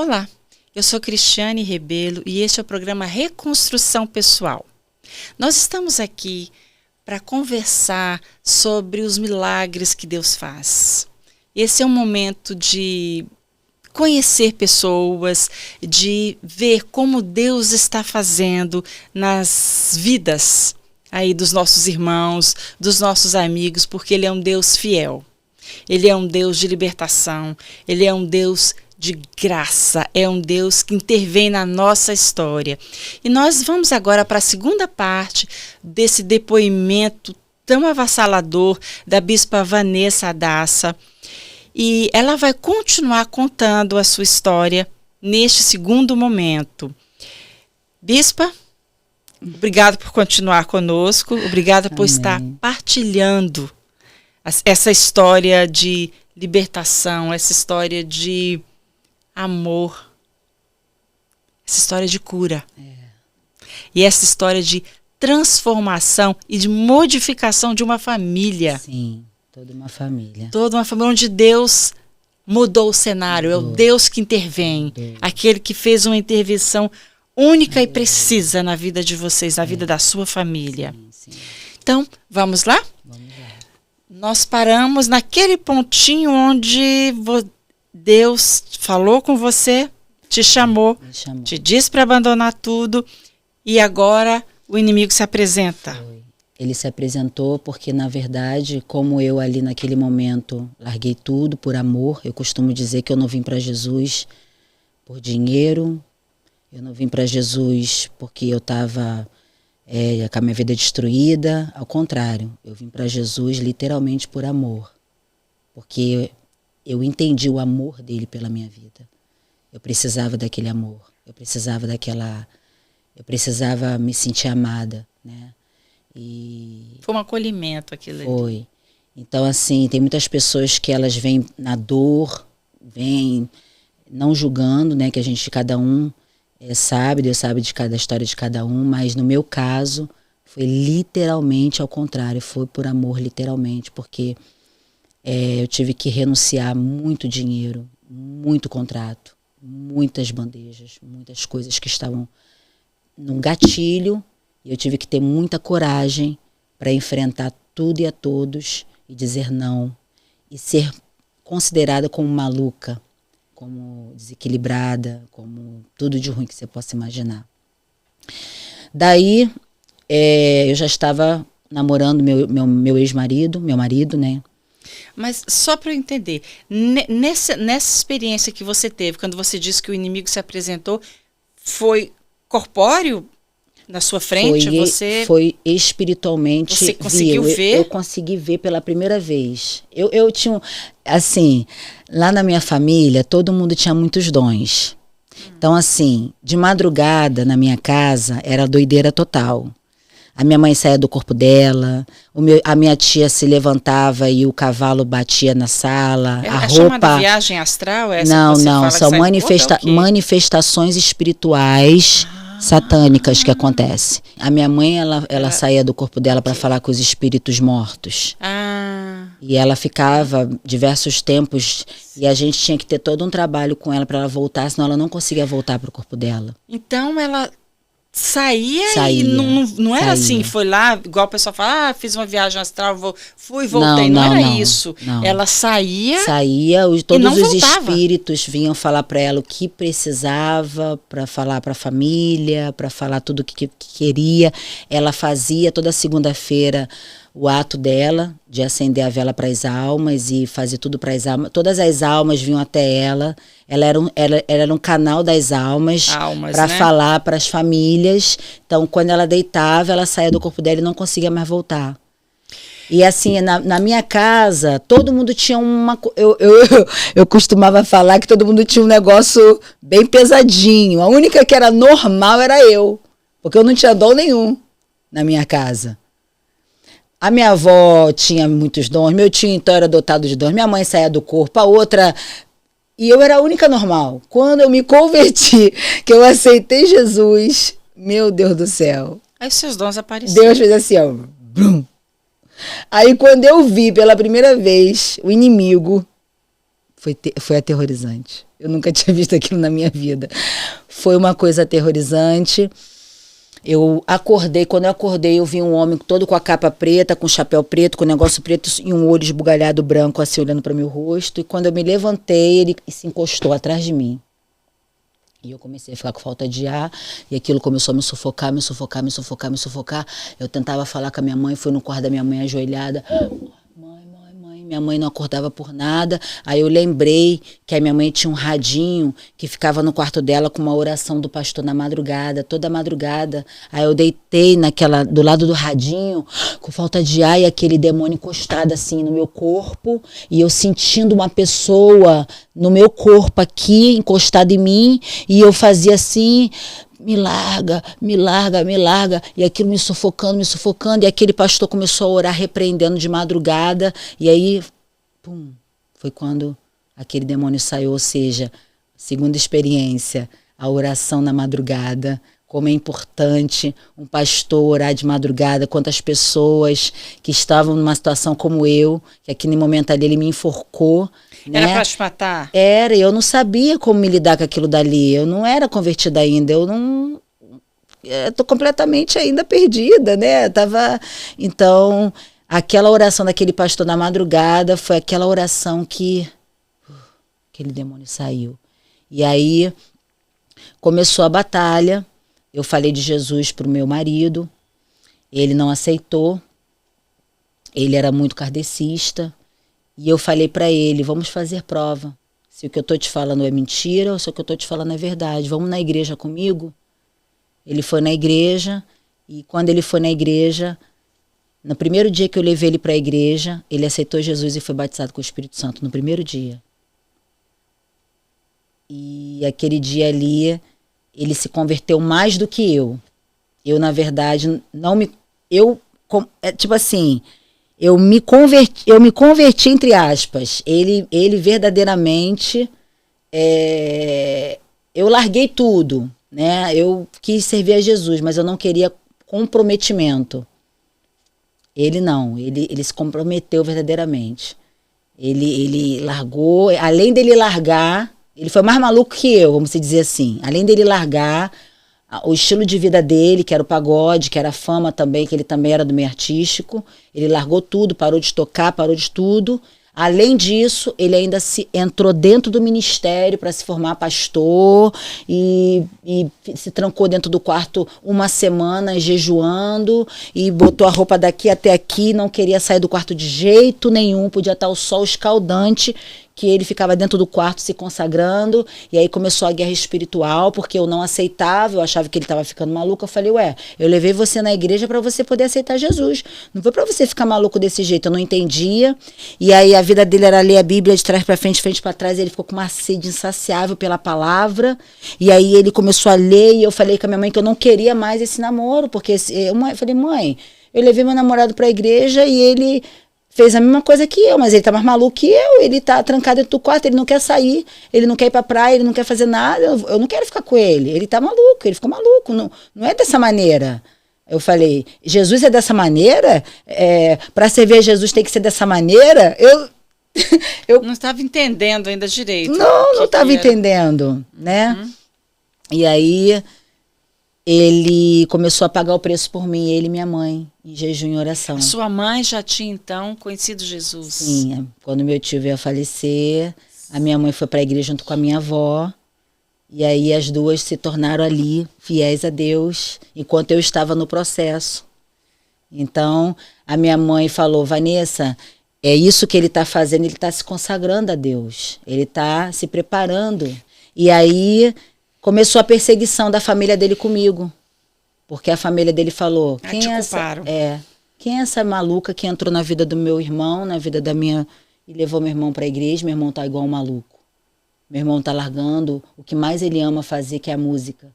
Olá, eu sou Cristiane Rebelo e este é o programa Reconstrução Pessoal. Nós estamos aqui para conversar sobre os milagres que Deus faz. Esse é um momento de conhecer pessoas, de ver como Deus está fazendo nas vidas aí dos nossos irmãos, dos nossos amigos, porque Ele é um Deus fiel. Ele é um Deus de libertação, Ele é um Deus de graça, é um Deus que intervém na nossa história. E nós vamos agora para a segunda parte desse depoimento tão avassalador da bispa Vanessa Adassa. E ela vai continuar contando a sua história neste segundo momento. Bispa, obrigado por continuar conosco, obrigada por estar partilhando essa história de libertação, essa história de amor, essa história de cura. E essa história de transformação e de modificação de uma família. Sim, toda uma família. Toda uma família onde Deus mudou o cenário, é o Deus que intervém, aquele que fez uma intervenção única e precisa na vida de vocês, na vida da sua família. Sim. Então, vamos lá? Vamos lá. Nós paramos naquele pontinho onde Deus falou com você, te chamou, te disse para abandonar tudo e agora o inimigo se apresenta. Ele se apresentou porque, na verdade, como eu ali naquele momento larguei tudo por amor, eu costumo dizer que eu não vim para Jesus por dinheiro, eu não vim para Jesus porque eu estava com a minha vida destruída, ao contrário, eu vim para Jesus literalmente por amor, porque eu entendi o amor dele pela minha vida. Eu precisava daquele amor, eu precisava me sentir amada, né? E foi um acolhimento aquilo ali. Foi. Então, assim, tem muitas pessoas que elas vêm na dor, vêm não julgando, né? Que a gente, cada um sabe, Deus sabe de cada história de cada um, mas no meu caso foi literalmente ao contrário, foi por amor literalmente, porque eu tive que renunciar muito dinheiro, muito contrato, muitas bandejas, muitas coisas que estavam num gatilho. Eu tive que ter muita coragem para enfrentar tudo e a todos e dizer não. E ser considerada como maluca, como desequilibrada, como tudo de ruim que você possa imaginar. Daí, eu já estava namorando meu ex-marido, meu marido, né? Mas só para eu entender, nessa experiência que você teve, quando você disse que o inimigo se apresentou, foi corpóreo? Na sua frente, foi espiritualmente. Você conseguiu ver? Eu consegui ver pela primeira vez. Eu tinha, assim, lá na minha família, todo mundo tinha muitos dons. Então, assim, de madrugada na minha casa era doideira total. A minha mãe saía do corpo dela, a minha tia se levantava e o cavalo batia na sala. A roupa. Chamada viagem astral? Não, são manifestações espirituais. Satânicas que acontecem. A minha mãe, ela saía do corpo dela para falar com os espíritos mortos. E ela ficava diversos tempos e a gente tinha que ter todo um trabalho com ela para ela voltar, senão ela não conseguia voltar para o corpo dela. Então ela saía e não era assim, foi lá, igual o pessoal fala, fiz uma viagem astral, fui e voltei. Não era isso. Não. Ela saía todos os voltava. Espíritos vinham falar para ela o que precisava, para falar para a família, para falar tudo o que queria. Ela fazia toda segunda-feira o ato dela de acender a vela para as almas e fazer tudo para as almas. Todas as almas vinham até ela. Ela era um canal das almas para falar para as famílias. Então, quando ela deitava, ela saía do corpo dela e não conseguia mais voltar. E assim, na minha casa, todo mundo tinha uma... Eu costumava falar que todo mundo tinha um negócio bem pesadinho. A única que era normal era eu. Porque eu não tinha dom nenhum na minha casa. A minha avó tinha muitos dons, meu tio então era dotado de dons, minha mãe saía do corpo, a outra... E eu era a única normal. Quando eu me converti, que eu aceitei Jesus, meu Deus do céu. Aí os seus dons apareceram. Deus fez assim, ó. Brum. Aí quando eu vi pela primeira vez o inimigo Foi aterrorizante. Eu nunca tinha visto aquilo na minha vida. Foi uma coisa aterrorizante. Eu acordei, quando eu acordei, eu vi um homem todo com a capa preta, com o chapéu preto, com o negócio preto e um olho esbugalhado branco, assim, olhando para o meu rosto. E quando eu me levantei, ele se encostou atrás de mim. E eu comecei a ficar com falta de ar, e aquilo começou a me sufocar, me sufocar, me sufocar, me sufocar. Eu tentava falar com a minha mãe, fui no quarto da minha mãe ajoelhada. Minha mãe não acordava por nada. Aí eu lembrei que a minha mãe tinha um radinho que ficava no quarto dela com uma oração do pastor na madrugada, toda madrugada. Aí eu deitei do lado do radinho, com falta de ar, e aquele demônio encostado assim no meu corpo, e eu sentindo uma pessoa no meu corpo aqui, encostada em mim, e eu fazia assim: me larga, me larga, me larga. E aquilo me sufocando. E aquele pastor começou a orar, repreendendo de madrugada. E aí, pum, foi quando aquele demônio saiu. Ou seja, segunda experiência, a oração na madrugada. Como é importante um pastor orar de madrugada. Quantas pessoas que estavam numa situação como eu, que aquele momento ali ele me enforcou. Era para te matar? Era, eu não sabia como me lidar com aquilo dali. Eu não era convertida ainda, tô completamente ainda perdida, né? Então, aquela oração daquele pastor na madrugada foi aquela oração que aquele demônio saiu. E aí começou a batalha. Eu falei de Jesus para o meu marido, ele não aceitou, ele era muito kardecista. E eu falei para ele: vamos fazer prova. Se o que eu estou te falando é mentira ou se o que eu estou te falando é verdade. Vamos na igreja comigo? Ele foi na igreja, e quando ele foi na igreja, no primeiro dia que eu levei ele para a igreja, ele aceitou Jesus e foi batizado com o Espírito Santo, no primeiro dia. E aquele dia ali, ele se converteu mais do que eu. Eu, na verdade, tipo assim... Eu me converti entre aspas. Ele verdadeiramente, eu larguei tudo, né? Eu quis servir a Jesus, mas eu não queria comprometimento. Ele não, ele se comprometeu verdadeiramente. Ele largou, além dele largar, ele foi mais maluco que eu, vamos dizer assim. Além dele largar o estilo de vida dele, que era o pagode, que era a fama também, que ele também era do meio artístico, ele largou tudo, parou de tocar, parou de tudo. Além disso, ele ainda entrou dentro do ministério para se formar pastor e se trancou dentro do quarto uma semana jejuando e botou a roupa daqui até aqui, não queria sair do quarto de jeito nenhum, podia estar o sol escaldante, que ele ficava dentro do quarto se consagrando. E aí começou a guerra espiritual, porque eu não aceitava, eu achava que ele estava ficando maluco. Eu falei: ué, eu levei você na igreja para você poder aceitar Jesus, não foi para você ficar maluco desse jeito. Eu não entendia. E aí a vida dele era ler a Bíblia de trás para frente para trás, e ele ficou com uma sede insaciável pela palavra. E aí ele começou a ler, e eu falei com a minha mãe que eu não queria mais esse namoro, porque eu falei: mãe, eu levei meu namorado para a igreja e ele fez a mesma coisa que eu, mas ele tá mais maluco que eu, ele tá trancado dentro do quarto, ele não quer sair, ele não quer ir pra praia, ele não quer fazer nada, eu não quero ficar com ele tá maluco, ele ficou maluco, não é dessa maneira. Eu falei: Jesus é dessa maneira? Para servir a Jesus tem que ser dessa maneira? Eu não estava entendendo ainda direito. Não estava entendendo, né? Uhum. E aí ele começou a pagar o preço por mim, ele e minha mãe, em jejum e oração. A sua mãe já tinha, então, conhecido Jesus? Sim, quando meu tio veio a falecer, a minha mãe foi para a igreja junto com a minha avó, e aí as duas se tornaram ali fiéis a Deus, enquanto eu estava no processo. Então, a minha mãe falou: Vanessa, é isso que ele está fazendo, ele está se consagrando a Deus, ele está se preparando. E aí começou a perseguição da família dele comigo, porque a família dele falou: quem é essa maluca que entrou na vida do meu irmão, na vida da minha, e levou meu irmão para a igreja? Meu irmão tá igual um maluco, meu irmão tá largando o que mais ele ama fazer, que é a música.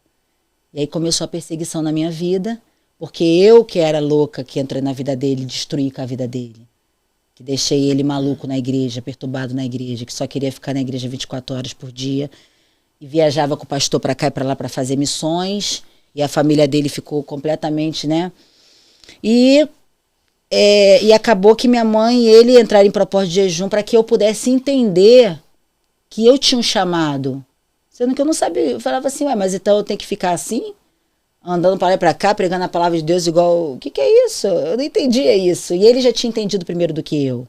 E aí começou a perseguição na minha vida, porque eu que era louca, que entrei na vida dele, destruí com a vida dele, que deixei ele maluco na igreja, perturbado na igreja, que só queria ficar na igreja 24 horas por dia, e viajava com o pastor para cá e para lá para fazer missões, e a família dele ficou completamente, né? E acabou que minha mãe e ele entraram em propósito de jejum para que eu pudesse entender que eu tinha um chamado. Sendo que eu não sabia, eu falava assim, ué, mas então eu tenho que ficar assim? Andando para lá e para cá, pregando a palavra de Deus igual... O que é isso? Eu não entendia isso. E ele já tinha entendido primeiro do que eu.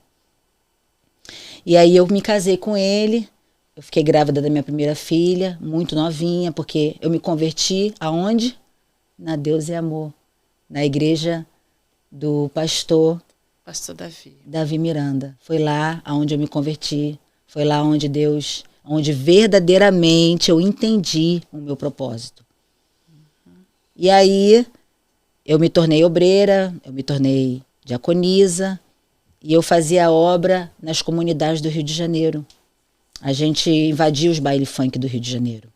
E aí eu me casei com ele, eu fiquei grávida da minha primeira filha, muito novinha, porque eu me converti aonde? Na Deus é Amor, na igreja do pastor Davi Miranda. Foi lá onde eu me converti, foi lá onde onde verdadeiramente eu entendi o meu propósito. E aí eu me tornei obreira, eu me tornei diaconisa, e eu fazia obra nas comunidades do Rio de Janeiro. A gente invadia os baile funk do Rio de Janeiro.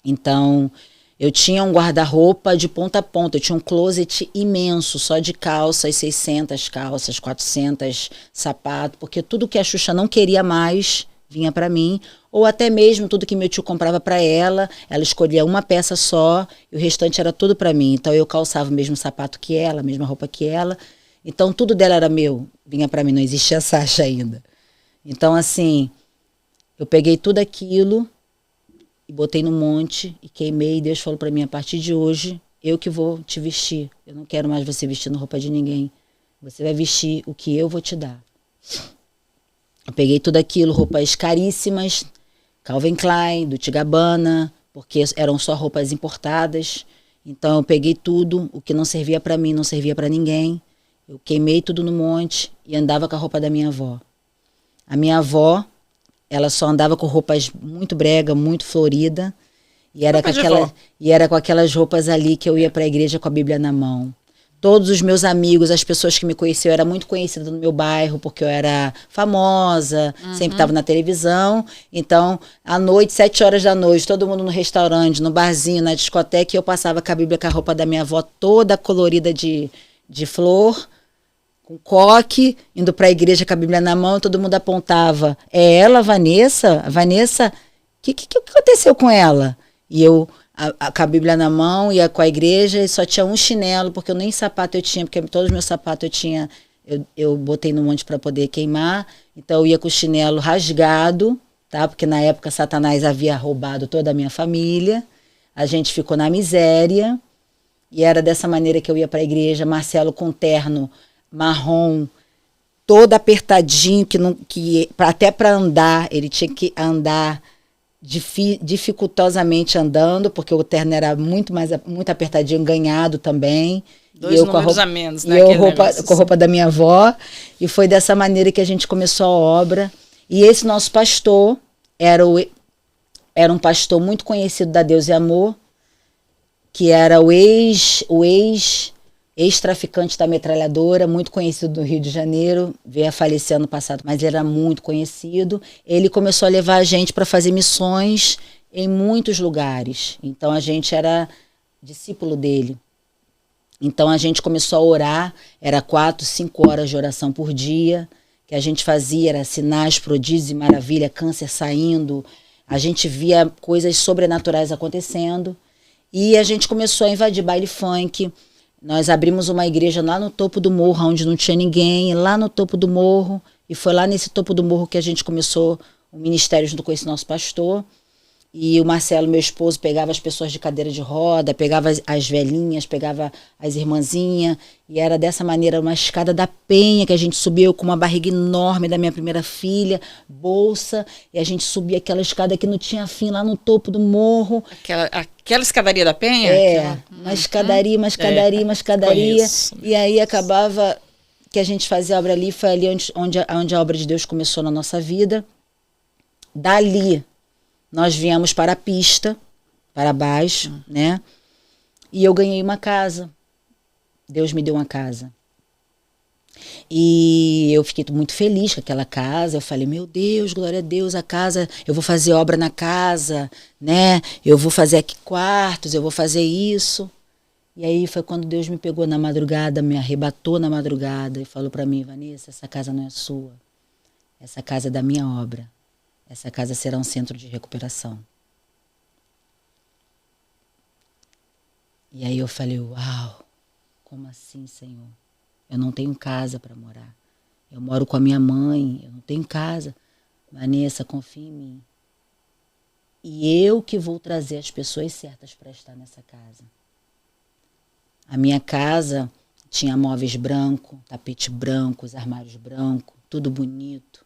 Então, eu tinha um guarda-roupa de ponta a ponta. Eu tinha um closet imenso, só de calças, 600 calças, 400 sapatos, porque tudo que a Xuxa não queria mais vinha para mim, ou até mesmo tudo que meu tio comprava para ela escolhia uma peça só, e o restante era tudo para mim. Então, eu calçava o mesmo sapato que ela, a mesma roupa que ela. Então, tudo dela era meu, vinha para mim, não existia a Sasha ainda. Então, assim, eu peguei tudo aquilo e botei no monte e queimei, e Deus falou para mim, a partir de hoje, eu que vou te vestir. Eu não quero mais você vestindo roupa de ninguém. Você vai vestir o que eu vou te dar. Eu peguei tudo aquilo, roupas caríssimas, Calvin Klein, Dolce & Gabbana, porque eram só roupas importadas. Então, eu peguei tudo, o que não servia para mim, não servia para ninguém. Eu queimei tudo no monte e andava com a roupa da minha avó. A minha avó, ela só andava com roupas muito brega, muito florida. E era com aquelas roupas ali que eu ia para a igreja com a Bíblia na mão. Todos os meus amigos, as pessoas que me conheciam, eu era muito conhecida no meu bairro, porque eu era famosa, sempre estava na televisão. Então, à noite, 7 horas da noite, todo mundo no restaurante, no barzinho, na discoteca, e eu passava com a Bíblia, com a roupa da minha avó toda colorida de flor, com coque, indo para a igreja com a Bíblia na mão, todo mundo apontava. É ela, Vanessa? Vanessa, o que aconteceu com ela? E eu, com a Bíblia na mão, ia com a igreja, e só tinha um chinelo, porque eu nem sapato eu tinha, porque todos os meus sapatos eu tinha, eu botei no monte para poder queimar. Então eu ia com o chinelo rasgado, tá? Porque na época Satanás havia roubado toda a minha família. A gente ficou na miséria. E era dessa maneira que eu ia para a igreja, Marcelo com terno marrom, todo apertadinho, até para andar, ele tinha que andar dificultosamente andando, porque o terno era muito apertadinho, ganhado também. 2 números a menos, né? E eu com a roupa da minha avó. E foi dessa maneira que a gente começou a obra. E esse nosso pastor era um pastor muito conhecido da Deus e Amor, que era o ex-traficante da metralhadora, muito conhecido no Rio de Janeiro, veio a falecer ano passado, mas ele era muito conhecido. Ele começou a levar a gente para fazer missões em muitos lugares. Então a gente era discípulo dele. Então a gente começou a orar, era 4, 5 horas de oração por dia, que a gente fazia, era sinais, prodígios e maravilha, câncer saindo, a gente via coisas sobrenaturais acontecendo. E a gente começou a invadir baile funk. Nós abrimos uma igreja lá no topo do morro, onde não tinha ninguém, lá no topo do morro. E foi lá nesse topo do morro que a gente começou o ministério junto com esse nosso pastor. E o Marcelo, meu esposo, pegava as pessoas de cadeira de roda, pegava as velhinhas, pegava as irmãzinhas. E era dessa maneira, uma escada da Penha, que a gente subiu com uma barriga enorme da minha primeira filha, bolsa. E a gente subia aquela escada que não tinha fim, lá no topo do morro. Aquela escadaria da Penha? Uma escadaria, uma escadaria, uma escadaria. Conheço. E aí acabava que a gente fazia a obra ali, foi ali onde a obra de Deus começou na nossa vida. Dali, nós viemos para a pista, para baixo, né? E eu ganhei uma casa. Deus me deu uma casa. E eu fiquei muito feliz com aquela casa. Eu falei, meu Deus, glória a Deus, a casa, eu vou fazer obra na casa, né? Eu vou fazer aqui quartos, eu vou fazer isso. E aí foi quando Deus me pegou na madrugada, me arrebatou na madrugada e falou para mim, Vanessa, essa casa não é sua. Essa casa é da minha obra. Essa casa será um centro de recuperação. E aí eu falei, uau, como assim, Senhor? Eu não tenho casa para morar. Eu moro com a minha mãe, eu não tenho casa. Vanessa, confia em mim. e eu que vou trazer as pessoas certas para estar nessa casa. A minha casa tinha móveis brancos, tapete branco, os armários brancos, tudo bonito.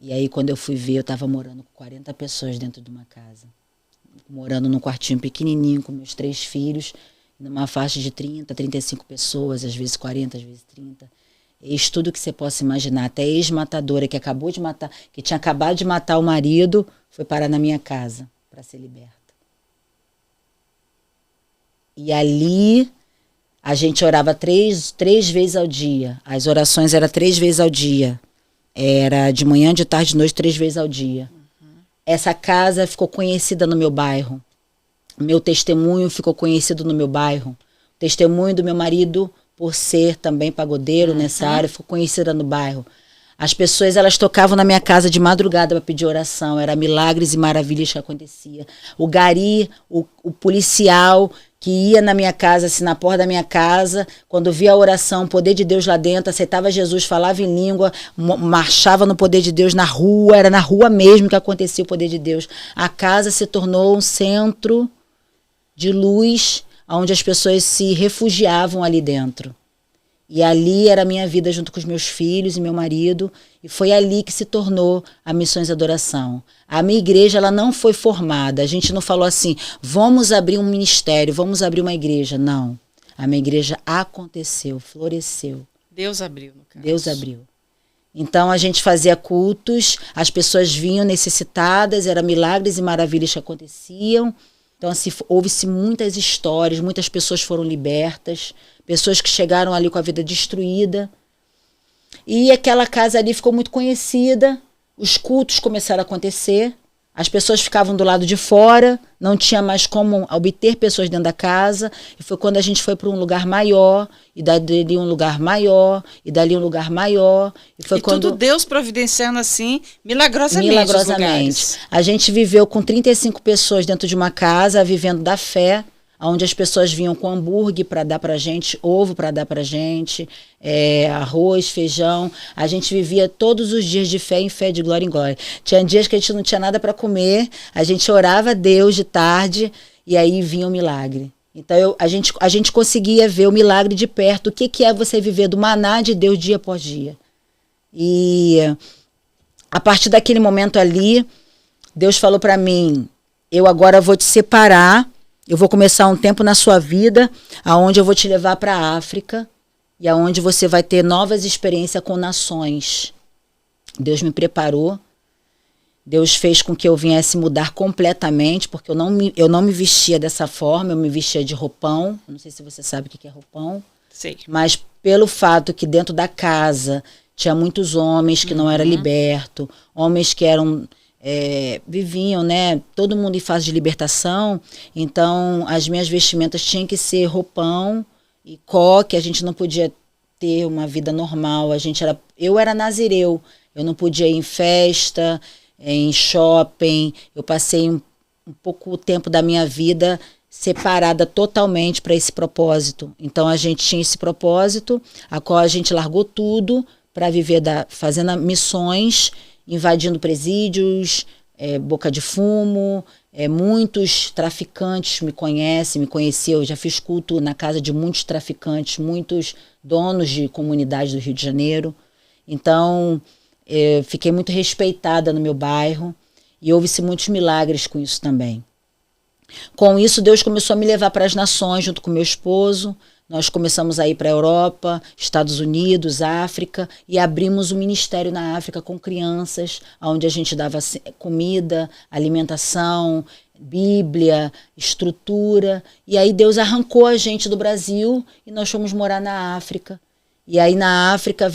E aí, quando eu fui ver, eu estava morando com 40 pessoas dentro de uma casa. Morando num quartinho pequenininho com meus 3 filhos, numa faixa de 30, 35 pessoas, às vezes 40, às vezes 30. Eis tudo que você possa imaginar. Até a ex-matadora que acabou de matar, que tinha acabado de matar o marido, foi parar na minha casa para ser liberta. E ali a gente orava três vezes ao dia. As orações eram 3 vezes ao dia. Era de manhã, de tarde, de noite, 3 vezes ao dia. Essa casa ficou conhecida no meu bairro. Meu testemunho ficou conhecido no meu bairro. O testemunho do meu marido, por ser também pagodeiro nessa área, ficou conhecida no bairro. As pessoas, elas tocavam na minha casa de madrugada para pedir oração. Era milagres e maravilhas que acontecia. O gari, o policial que ia na minha casa, assim, na porta da minha casa, quando via a oração, o poder de Deus lá dentro, aceitava Jesus, falava em língua, marchava no poder de Deus na rua, era na rua mesmo que acontecia o poder de Deus. A casa se tornou um centro de luz, onde as pessoas se refugiavam ali dentro. E ali era a minha vida junto com os meus filhos e meu marido, e foi ali que se tornou a Missões Adoração. A minha igreja, ela não foi formada, a gente não falou assim, vamos abrir um ministério, vamos abrir uma igreja. Não, a minha igreja aconteceu, floresceu. Deus abriu, no caso. Deus abriu. Então a gente fazia cultos, as pessoas vinham necessitadas, eram milagres e maravilhas que aconteciam. Então, assim, houve-se muitas histórias, muitas pessoas foram libertas, pessoas que chegaram ali com a vida destruída. E aquela casa ali ficou muito conhecida, os cultos começaram a acontecer, as pessoas ficavam do lado de fora, não tinha mais como obter pessoas dentro da casa, e foi quando a gente foi para um lugar maior, e dali um lugar maior, e dali um lugar maior. E foi quando tudo Deus providenciando assim, milagrosamente. Os lugares. A gente viveu com 35 pessoas dentro de uma casa, vivendo da fé, onde as pessoas vinham com hambúrguer para dar pra gente, ovo para dar pra gente, arroz, feijão. A gente vivia todos os dias de fé em fé, de glória em glória. Tinha dias que a gente não tinha nada para comer, a gente orava a Deus de tarde e aí vinha o milagre. Então a gente conseguia ver o milagre de perto. O que é você viver do maná de Deus dia após dia? E a partir daquele momento ali, Deus falou para mim, eu agora vou te separar. Eu vou começar um tempo na sua vida, aonde eu vou te levar para a África e aonde você vai ter novas experiências com nações. Deus me preparou, Deus fez com que eu viesse mudar completamente, porque eu não me vestia dessa forma, eu me vestia de roupão. Não sei se você sabe o que é roupão. Sei. Mas pelo fato que dentro da casa tinha muitos homens que não eram libertos, homens que eram... viviam, né, todo mundo em fase de libertação, então as minhas vestimentas tinham que ser roupão e coque, a gente não podia ter uma vida normal, eu era nazireu, eu não podia ir em festa, em shopping, eu passei um pouco tempo da minha vida separada totalmente para esse propósito, então a gente tinha esse propósito, a qual a gente largou tudo para viver fazendo missões, invadindo presídios, boca de fumo, muitos traficantes me conheciam, eu já fiz culto na casa de muitos traficantes, muitos donos de comunidades do Rio de Janeiro, então fiquei muito respeitada no meu bairro e houve-se muitos milagres com isso também. Com isso, Deus começou a me levar para as nações junto com meu esposo. Nós começamos a ir para a Europa, Estados Unidos, África, e abrimos um ministério na África com crianças, onde a gente dava comida, alimentação, Bíblia, estrutura. E aí Deus arrancou a gente do Brasil e nós fomos morar na África. E aí na África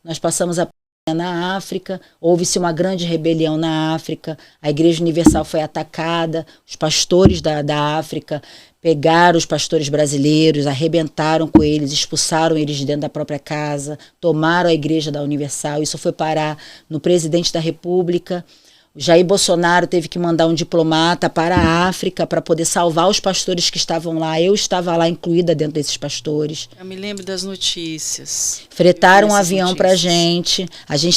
nós passamos a na África, houve-se uma grande rebelião na África, a Igreja Universal foi atacada, os pastores da África pegaram os pastores brasileiros, arrebentaram com eles, expulsaram eles de dentro da própria casa, tomaram a Igreja da Universal, isso foi parar no presidente da República, O Jair Bolsonaro teve que mandar um diplomata para a África para poder salvar os pastores que estavam lá. Eu estava lá incluída dentro desses pastores. Eu me lembro das notícias. Fretaram um avião para a gente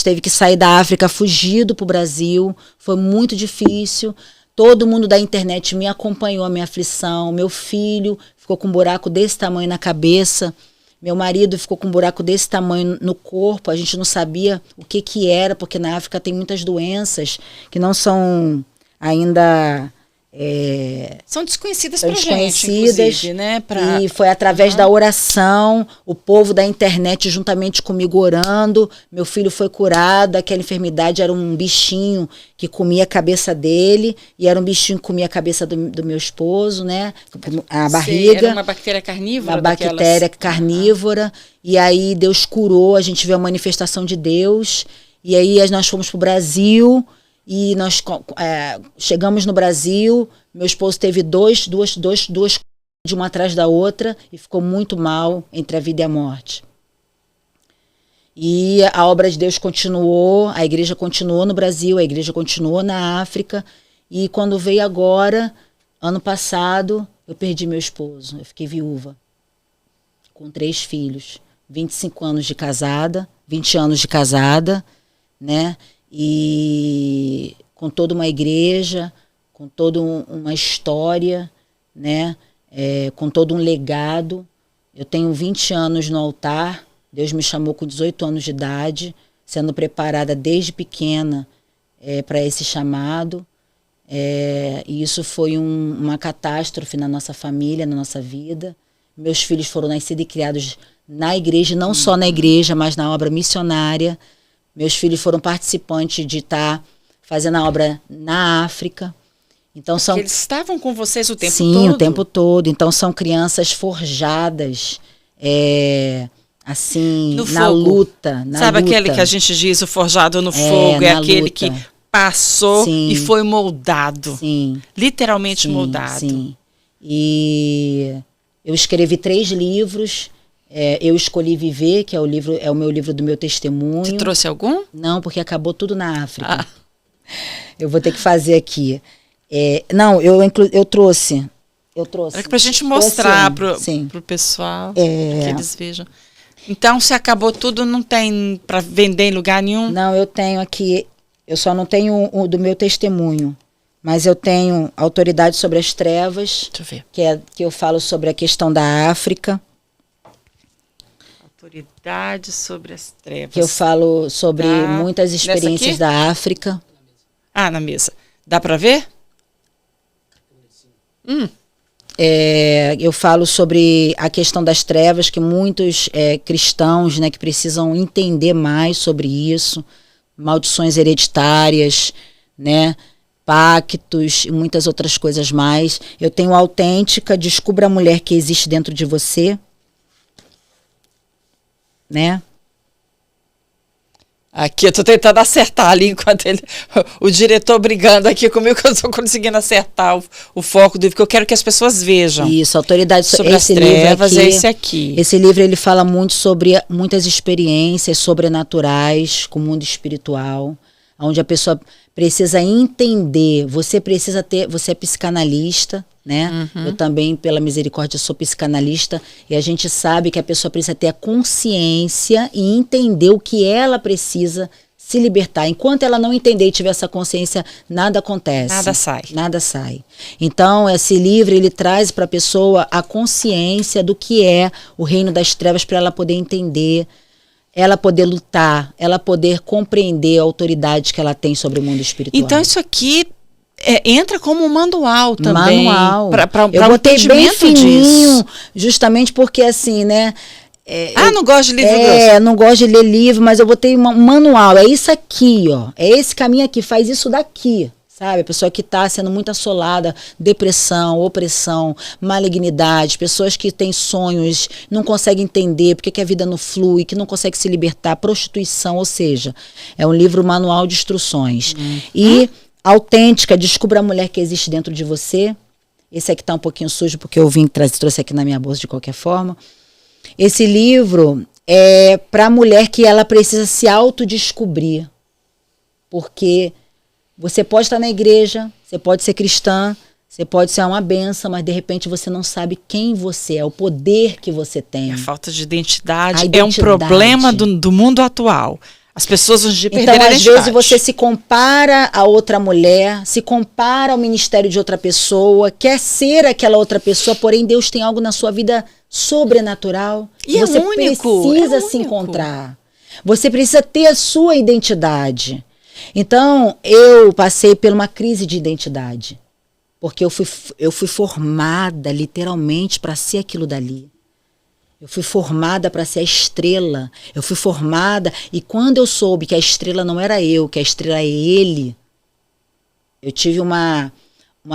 teve que sair da África fugido para o Brasil. Foi muito difícil. Todo mundo da internet me acompanhou a minha aflição. Meu filho ficou com um buraco desse tamanho na cabeça. Meu marido ficou com um buraco desse tamanho no corpo. A gente não sabia o que era, porque na África tem muitas doenças que não são ainda... são desconhecidas para a gente, inclusive, né? E foi através da oração, o povo da internet juntamente comigo orando, meu filho foi curado. Aquela enfermidade era um bichinho que comia a cabeça dele, e era um bichinho que comia a cabeça do meu esposo, né? A barriga. Era uma bactéria carnívora? Uma bactéria carnívora. E aí Deus curou, a gente viu a manifestação de Deus, e aí nós fomos para o Brasil. E nós chegamos no Brasil, meu esposo teve duas de uma atrás da outra e ficou muito mal entre a vida e a morte. E a obra de Deus continuou, a igreja continuou no Brasil, a igreja continuou na África. E quando veio agora, ano passado, eu perdi meu esposo, eu fiquei viúva, com 3 filhos, 25 anos de casada, 20 anos de casada, né? E com toda uma igreja, com toda uma história, né? Com todo um legado. Eu tenho 20 anos no altar, Deus me chamou com 18 anos de idade, sendo preparada desde pequena para esse chamado. E isso foi uma catástrofe na nossa família, na nossa vida. Meus filhos foram nascidos e criados na igreja, não só na igreja, mas na obra missionária. Meus filhos foram participantes de estar fazendo a obra na África. Então são... Eles estavam com vocês o tempo todo? Sim, o tempo todo. Então são crianças forjadas, assim, no na fogo. Luta. Sabe aquele que a gente diz, o forjado no fogo? É aquele luta. Que passou Sim. E foi moldado. Sim. Literalmente moldado. Sim. E eu escrevi 3 livros. Eu escolhi viver, que é o meu livro do meu testemunho. Você trouxe algum? Não, porque acabou tudo na África. Eu vou ter que fazer aqui. Não, eu trouxe. Era para a gente mostrar para o pessoal, que eles vejam. Então, se acabou tudo, não tem para vender em lugar nenhum? Não, eu tenho aqui. Eu só não tenho o do meu testemunho. Mas eu tenho Autoridade sobre as Trevas. Deixa eu ver. Que eu falo sobre a questão da África. Autoridade sobre as Trevas. Que eu falo sobre muitas experiências da África. Na mesa. Dá para ver? Eu falo sobre a questão das trevas, que muitos cristãos, né, que precisam entender mais sobre isso. Maldições hereditárias, né, pactos e muitas outras coisas mais. Eu tenho Autêntica, Descubra a Mulher que Existe Dentro de Você. Né? Aqui eu tô tentando acertar ali enquanto o diretor brigando aqui comigo, que eu tô conseguindo acertar o foco dele, porque eu quero que as pessoas vejam. Isso, Autoridade sobre as Trevas, é esse aqui. Esse livro ele fala muito sobre muitas experiências sobrenaturais com o mundo espiritual, onde a pessoa precisa entender, você é psicanalista, né? Eu também, pela misericórdia, sou psicanalista, e a gente sabe que a pessoa precisa ter a consciência e entender o que ela precisa se libertar. Enquanto ela não entender e tiver essa consciência, nada acontece. Nada sai. Então, esse livro, ele traz para a pessoa a consciência do que é o reino das trevas, para ela poder entender, ela poder lutar, ela poder compreender a autoridade que ela tem sobre o mundo espiritual. Então, isso aqui entra como um manual também. Manual. Eu botei bem fininho, disso. Justamente porque assim, né? Não gosto de livro grosso. Não gosto de ler livro, mas eu botei um manual. É isso aqui, ó. É esse caminho aqui, faz isso daqui. Sabe? A pessoa que está sendo muito assolada, depressão, opressão, malignidade, pessoas que têm sonhos, não conseguem entender porque que a vida não flui, que não consegue se libertar, prostituição, ou seja, é um livro manual de instruções. E Autêntica, Descubra a Mulher que Existe Dentro de Você. Esse aqui está um pouquinho sujo porque eu trouxe aqui na minha bolsa de qualquer forma. Esse livro para a mulher que ela precisa se autodescobrir, porque Você pode estar na igreja, você pode ser cristã, você pode ser uma benção, mas de repente você não sabe quem você é, o poder que você tem. A falta de identidade, A é um problema do mundo atual. As pessoas hoje então, perderam a às identidade. vezes você se compara a outra mulher, se compara ao ministério de outra pessoa, quer ser aquela outra pessoa, porém Deus tem algo na sua vida sobrenatural. E você único, precisa se encontrar. Você precisa ter a sua identidade. Então, eu passei por uma crise de identidade. Porque eu fui formada literalmente para ser aquilo dali. Eu fui formada para ser a estrela. Eu fui formada, e quando eu soube que a estrela não era eu, que a estrela é ele, eu tive uma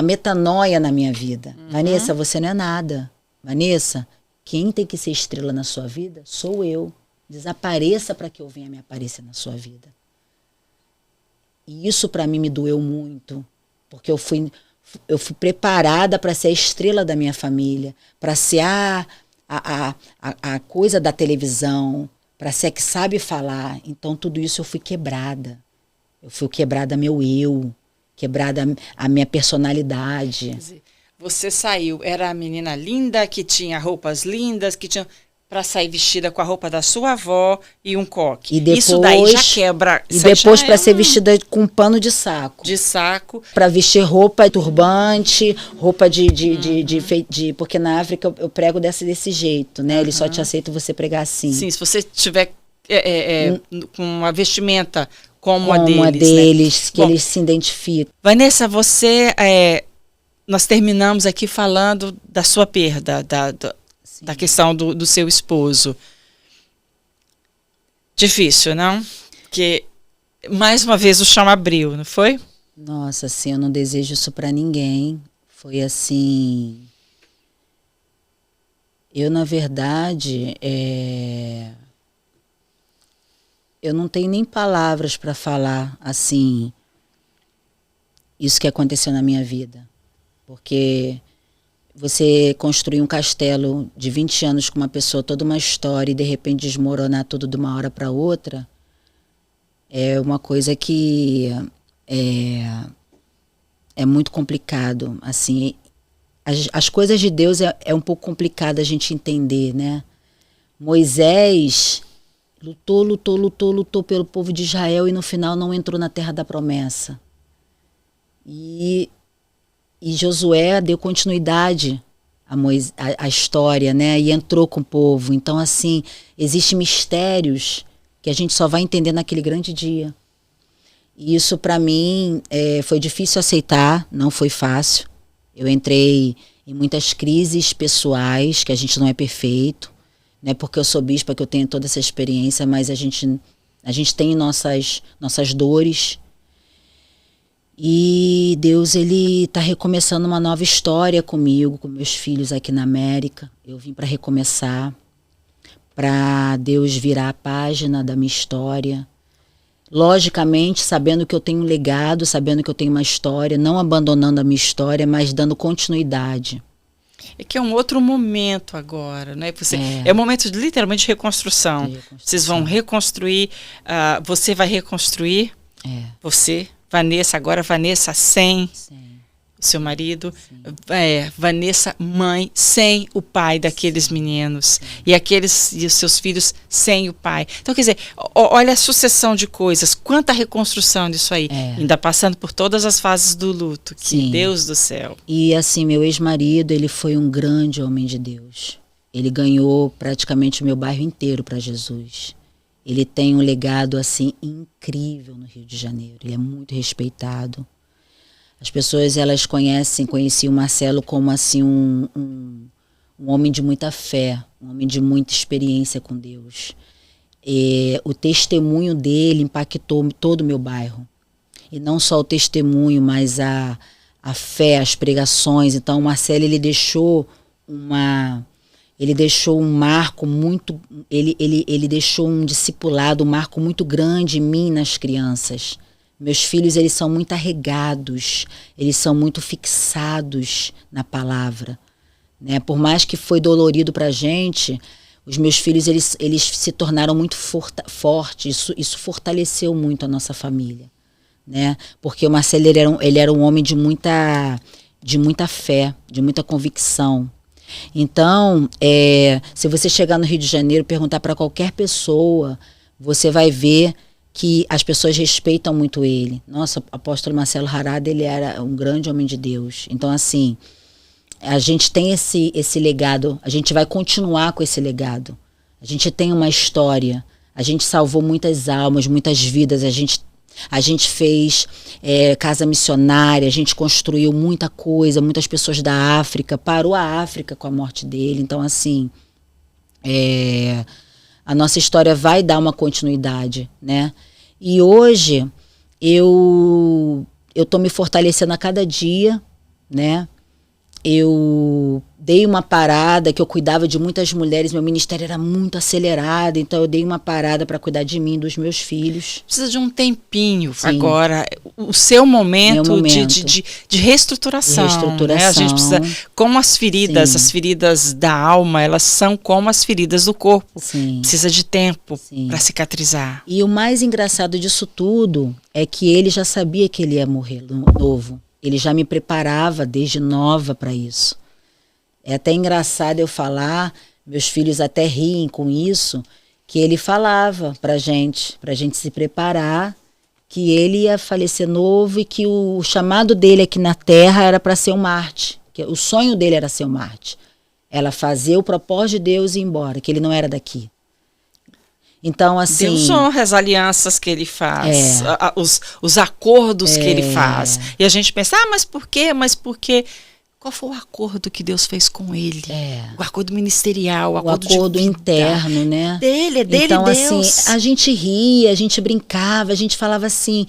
metanoia na minha vida. Vanessa, você não é nada. Vanessa, quem tem que ser estrela na sua vida sou eu. Desapareça para que eu venha me aparecer na sua vida. E isso para mim me doeu muito, porque eu fui preparada para ser a estrela da minha família, para ser a coisa da televisão, para ser a que sabe falar. Então tudo isso eu fui quebrada. Eu fui quebrada meu eu, quebrada a minha personalidade. Quer dizer, você saiu, era a menina linda, que tinha roupas lindas, que tinha... para sair vestida com a roupa da sua avó e um coque. E depois, isso daí já quebra. E depois para ser vestida com pano de saco. De saco. Para vestir roupa turbante, roupa porque na África eu prego desse jeito, né? Eles só te aceitam você pregar assim. Sim, se você tiver com uma vestimenta como a deles, né? Que eles se identificam. Vanessa, nós terminamos aqui falando da sua perda, da questão do seu esposo. Difícil, não? Porque, mais uma vez, o chão abriu, não foi? Nossa, assim, eu não desejo isso pra ninguém. Foi assim... Eu, na verdade, eu não tenho nem palavras para falar, assim, isso que aconteceu na minha vida. Porque... você construir um castelo de 20 anos com uma pessoa, toda uma história, e de repente desmoronar tudo de uma hora para outra, é uma coisa que é muito complicado. Assim, as coisas de Deus é um pouco complicado a gente entender, né? Moisés lutou pelo povo de Israel e no final não entrou na terra da promessa. E Josué deu continuidade à história, né? E entrou com o povo. Então, assim, existem mistérios que a gente só vai entender naquele grande dia. E isso, para mim, foi difícil aceitar, não foi fácil. Eu entrei em muitas crises pessoais, que a gente não é perfeito. Não é porque eu sou bispa que eu tenho toda essa experiência, mas a gente tem nossas dores. E Deus, ele está recomeçando uma nova história comigo, com meus filhos aqui na América. Eu vim para recomeçar, para Deus virar a página da minha história. Logicamente, sabendo que eu tenho um legado, sabendo que eu tenho uma história, não abandonando a minha história, mas dando continuidade. É que é um outro momento agora, né? É um momento literalmente de reconstrução. Vocês vão reconstruir, você vai reconstruir, você... Vanessa, agora Vanessa sem o seu marido, Vanessa mãe sem o pai daqueles meninos e os seus filhos sem o pai. Então, quer dizer, olha a sucessão de coisas, quanta reconstrução disso aí, ainda passando por todas as fases do luto, que Deus do céu. E assim, meu ex-marido, ele foi um grande homem de Deus. Ele ganhou praticamente o meu bairro inteiro para Jesus. Ele tem um legado assim incrível no Rio de Janeiro. Ele é muito respeitado. As pessoas, elas conheciam o Marcelo como assim um homem de muita fé, um homem de muita experiência com Deus. E o testemunho dele impactou todo o meu bairro. E não só o testemunho, mas a fé, as pregações. Então o Marcelo, ele deixou um marco muito, ele deixou um discipulado, um marco muito grande em mim, nas crianças. Meus filhos, eles são muito arregados, eles são muito fixados na palavra, né? Por mais que foi dolorido pra gente, os meus filhos, eles se tornaram muito fortes, isso fortaleceu muito a nossa família, né? Porque o Marcelo ele era um homem de muita fé, de muita convicção. Então, se você chegar no Rio de Janeiro e perguntar para qualquer pessoa, você vai ver que as pessoas respeitam muito ele. Nossa, o apóstolo Marcelo Harada, ele era um grande homem de Deus. Então, assim, a gente tem esse legado, a gente vai continuar com esse legado. A gente tem uma história, a gente salvou muitas almas, muitas vidas, a gente fez casa missionária, a gente construiu muita coisa, muitas pessoas da África, parou a África com a morte dele. Então, assim, a nossa história vai dar uma continuidade, né? E hoje eu tô me fortalecendo a cada dia, né? Eu dei uma parada, que eu cuidava de muitas mulheres, meu ministério era muito acelerado, então eu dei uma parada para cuidar de mim, dos meus filhos. Precisa de um tempinho. Sim. Agora, o seu momento de reestruturação. De reestruturação. Né? A gente precisa, como as feridas, Sim. as feridas da alma, elas são como as feridas do corpo. Sim. Precisa de tempo Sim. para cicatrizar. E o mais engraçado disso tudo é que ele já sabia que ele ia morrer novo. Ele já me preparava desde nova para isso. É até engraçado eu falar, meus filhos até riem com isso, que ele falava pra gente se preparar, que ele ia falecer novo e que o chamado dele aqui na Terra era para ser um Marte. Que o sonho dele era ser um Marte. Ela fazer o propósito de Deus e ir embora, que ele não era daqui. Então, assim, Deus honra as alianças que ele faz, os acordos que ele faz. E a gente pensa, mas por quê? Mas por quê? Qual foi o acordo que Deus fez com ele? O acordo ministerial, o acordo interno, né? Dele, então, Deus. Assim, a gente ria, a gente brincava, a gente falava assim,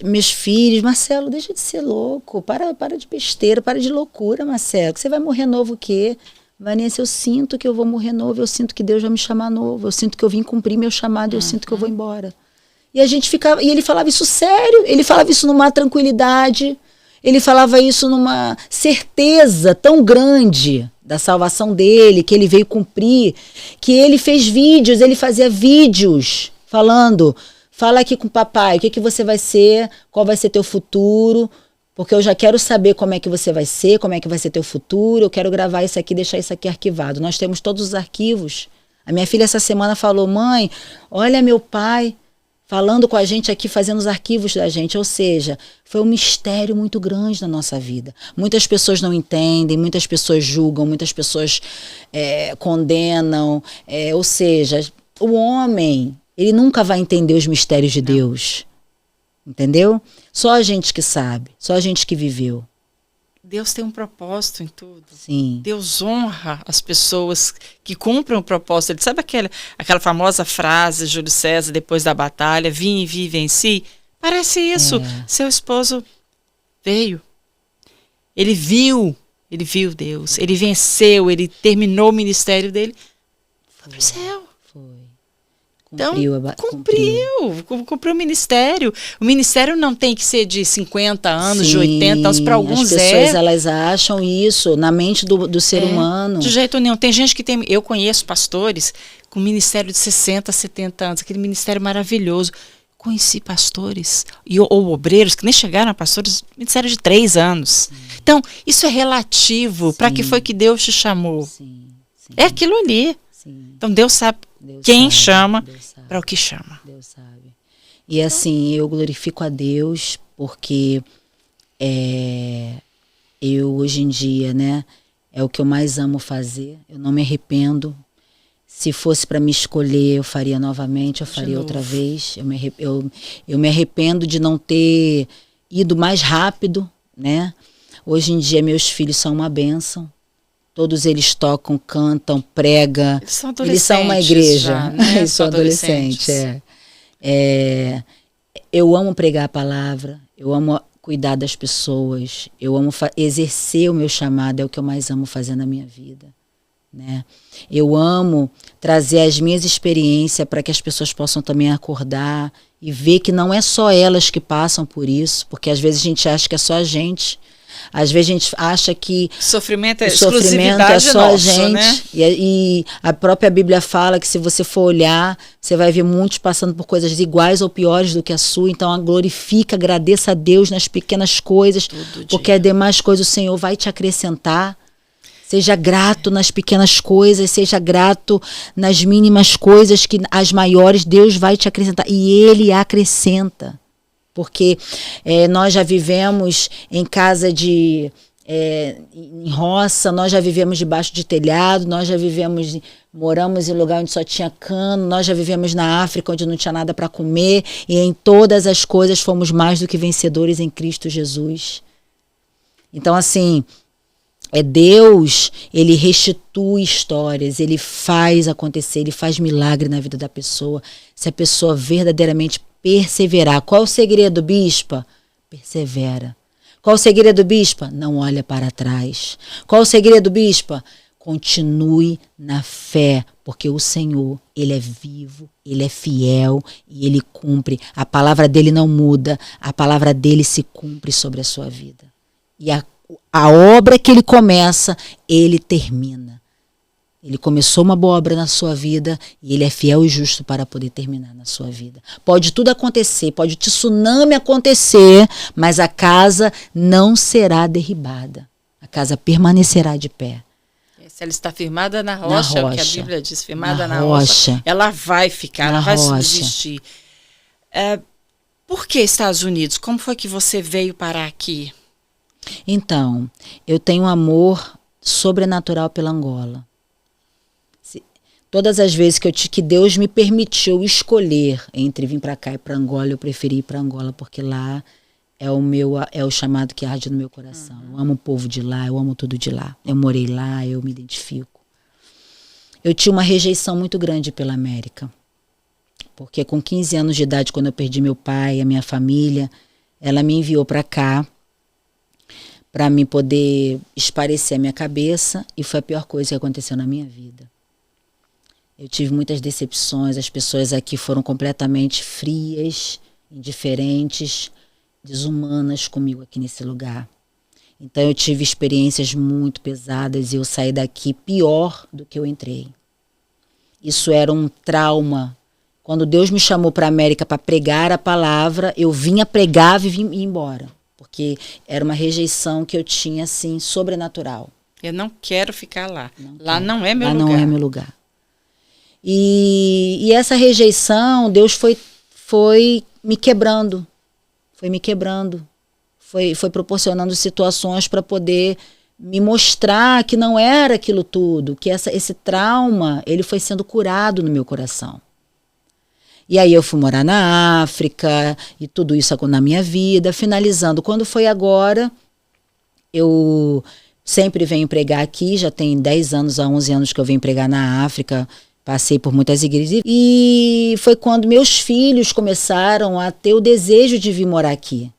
meus filhos, Marcelo, deixa de ser louco, para de besteira, para de loucura, Marcelo, que você vai morrer novo o quê? Vanessa, eu sinto que eu vou morrer novo, eu sinto que Deus vai me chamar novo, eu sinto que eu vim cumprir meu chamado, eu sinto que eu vou embora. E a gente ficava, e ele falava isso sério, ele falava isso numa tranquilidade, ele falava isso numa certeza tão grande da salvação dele, que ele veio cumprir, que ele fez vídeos, ele fazia vídeos falando, fala aqui com o papai, o que você vai ser, qual vai ser teu futuro, porque eu já quero saber como é que você vai ser, como é que vai ser teu futuro, eu quero gravar isso aqui, deixar isso aqui arquivado. Nós temos todos os arquivos. A minha filha essa semana falou, mãe, olha meu pai falando com a gente aqui, fazendo os arquivos da gente. Ou seja, foi um mistério muito grande na nossa vida. Muitas pessoas não entendem, muitas pessoas julgam, muitas pessoas condenam. Ou seja, o homem, ele nunca vai entender os mistérios de Deus. Entendeu? Só a gente que sabe, só a gente que viveu. Deus tem um propósito em tudo. Sim. Deus honra as pessoas que cumprem o propósito. Ele sabe aquela famosa frase, Júlio César, depois da batalha, vim e vi e venci? Parece isso. Seu esposo veio. Ele viu Deus. Ele venceu, ele terminou o ministério dele. Foi pro céu. Cumpriu o ministério. O ministério não tem que ser de 50 anos, de 80 anos, para alguns as pessoas elas acham isso na mente do ser humano. De jeito nenhum. Tem gente que tem... Eu conheço pastores com ministério de 60, 70 anos, aquele ministério maravilhoso. Conheci pastores ou obreiros que nem chegaram a pastores, ministério de 3 anos. Então, isso é relativo. Para que foi que Deus te chamou? É aquilo ali. Então, Deus sabe quem chama para o que chama. Deus sabe. E assim, eu glorifico a Deus porque eu hoje em dia, né, é o que eu mais amo fazer. Eu não me arrependo. Se fosse para me escolher, eu faria novamente, eu faria outra vez. Eu me arrependo de não ter ido mais rápido, né? Hoje em dia, meus filhos são uma bênção. Todos eles tocam, cantam, pregam. Eles são uma igreja. Já, né? Eles são adolescentes. Eu amo pregar a palavra, eu amo cuidar das pessoas, eu amo exercer o meu chamado, é o que eu mais amo fazer na minha vida. Né? Eu amo trazer as minhas experiências para que as pessoas possam também acordar e ver que não é só elas que passam por isso, porque às vezes a gente acha que é só a gente. Às vezes a gente acha que Sofrimento é o sofrimento é exclusividade só a nossa, gente. né? E a própria Bíblia fala que se você for olhar, você vai ver muitos passando por coisas iguais ou piores do que a sua. Então, glorifica, agradeça a Deus nas pequenas coisas, porque as demais coisas o Senhor vai te acrescentar. Seja grato nas pequenas coisas, seja grato nas mínimas coisas, que as maiores Deus vai te acrescentar. E Ele acrescenta. Porque nós já vivemos em casa em roça, nós já vivemos debaixo de telhado, nós já moramos em lugar onde só tinha cano, nós já vivemos na África onde não tinha nada para comer, e em todas as coisas fomos mais do que vencedores em Cristo Jesus. Então, assim, Deus, Ele restitui histórias, Ele faz acontecer, Ele faz milagre na vida da pessoa, se a pessoa verdadeiramente perseverar. Qual o segredo, bispa? Persevera. Qual o segredo, bispa? Não olha para trás. Qual o segredo, bispa? Continue na fé, porque o Senhor, Ele é vivo, Ele é fiel e Ele cumpre. A palavra dEle não muda, a palavra dEle se cumpre sobre a sua vida. E a obra que Ele começa, Ele termina. Ele começou uma boa obra na sua vida e Ele é fiel e justo para poder terminar na sua vida. Pode tudo acontecer, pode o tsunami acontecer, mas a casa não será derribada. A casa permanecerá de pé. Se ela está firmada na rocha, o que a Bíblia diz, firmada na rocha, rocha, ela vai ficar, ela vai subsistir. Por que Estados Unidos? Como foi que você veio parar aqui? Então, eu tenho um amor sobrenatural pela Angola. Todas as vezes que Deus me permitiu escolher entre vir para cá e para Angola, eu preferi ir para Angola, porque lá é o chamado que arde no meu coração. Eu amo o povo de lá, eu amo tudo de lá. Eu morei lá, eu me identifico. Eu tinha uma rejeição muito grande pela América, porque com 15 anos de idade, quando eu perdi meu pai, a minha família, ela me enviou para cá para mim poder esparecer a minha cabeça, e foi a pior coisa que aconteceu na minha vida. Eu tive muitas decepções, as pessoas aqui foram completamente frias, indiferentes, desumanas comigo aqui nesse lugar. Então eu tive experiências muito pesadas e eu saí daqui pior do que eu entrei. Isso era um trauma. Quando Deus me chamou para a América para pregar a palavra, eu vinha, pregava e vim embora. Porque era uma rejeição que eu tinha, assim, sobrenatural. Eu não quero ficar lá. Lá não é meu lugar. Lá não é meu lugar. E essa rejeição, Deus foi me quebrando. Foi me quebrando. Foi proporcionando situações para poder me mostrar que não era aquilo tudo. Que esse trauma, ele foi sendo curado no meu coração. E aí eu fui morar na África e tudo isso na minha vida. Finalizando, quando foi agora, eu sempre venho pregar aqui. Já tem 10 anos, a 11 anos que eu venho pregar na África. Passei por muitas igrejas. E foi quando meus filhos começaram a ter o desejo de vir morar aqui.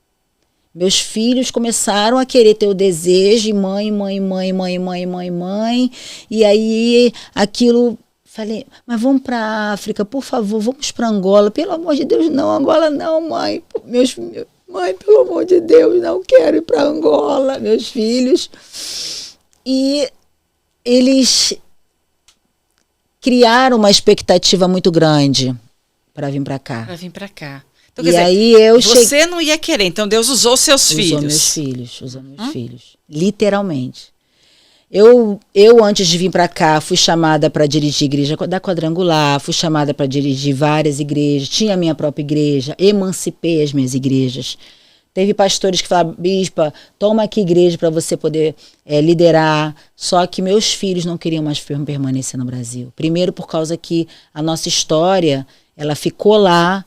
Meus filhos começaram a querer ter o desejo, e mãe. E aí aquilo, falei, mas vamos para a África, por favor, vamos para Angola. Pelo amor de Deus, não, Angola não, mãe. Mãe, pelo amor de Deus, não quero ir para Angola, meus filhos. E eles criaram uma expectativa muito grande para vir para cá. Para vir para cá. Então, e quer aí dizer, você não ia querer, então Deus usou seus filhos. Usou meus filhos, literalmente. Eu antes de vir para cá, fui chamada para dirigir a igreja da Quadrangular, fui chamada para dirigir várias igrejas, tinha a minha própria igreja, emancipei as minhas igrejas. Teve pastores que falaram, bispa, toma aqui igreja para você poder liderar. Só que meus filhos não queriam mais permanecer no Brasil. Primeiro por causa que a nossa história, ela ficou lá.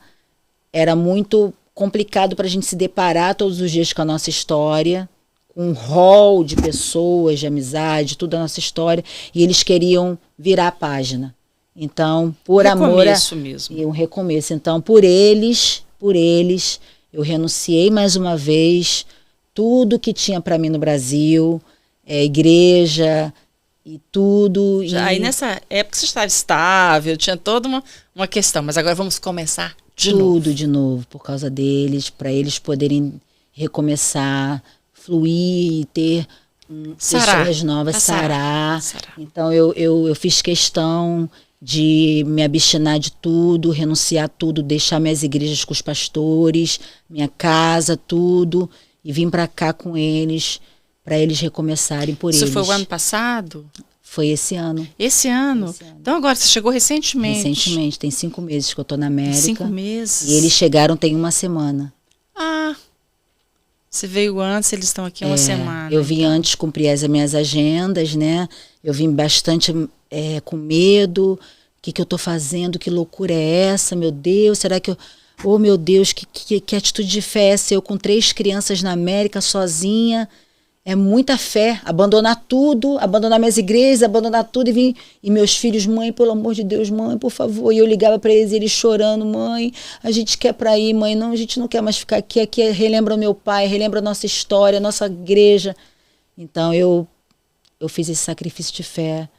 Era muito complicado para a gente se deparar todos os dias com a nossa história, com um rol de pessoas, de amizade, tudo a nossa história. E eles queriam virar a página. Então, por amor a... mesmo. E um recomeço. Então, por eles, eu renunciei mais uma vez tudo que tinha para mim no Brasil, igreja e tudo. Aí nessa época você estava estável, tinha toda uma questão, mas agora vamos começar de novo. Tudo de novo, por causa deles, para eles poderem recomeçar, fluir e ter pessoas novas, sarar. Então eu fiz questão de me abstinar de tudo, renunciar a tudo, deixar minhas igrejas com os pastores, minha casa, tudo, e vim para cá com eles, para eles recomeçarem por eles. Isso foi o ano passado? Foi esse ano. Esse ano? Então agora você chegou recentemente? Recentemente, tem 5 meses que eu tô na América. 5 meses? E eles chegaram tem 1 semana. Ah, você veio antes, eles estão aqui 1 semana. Eu vim antes cumprir as minhas agendas, né? Eu vim bastante com medo. O que eu tô fazendo? Que loucura é essa? Meu Deus, será que eu... Oh, meu Deus, que atitude de fé é essa? Eu com 3 crianças na América, sozinha... É muita fé, abandonar tudo, abandonar minhas igrejas, abandonar tudo e vir. E meus filhos, mãe, pelo amor de Deus, mãe, por favor. E eu ligava para eles, eles chorando, mãe, a gente quer para ir, mãe, não, a gente não quer mais ficar aqui. Aqui relembra o meu pai, relembra a nossa história, a nossa igreja. Então eu fiz esse sacrifício de fé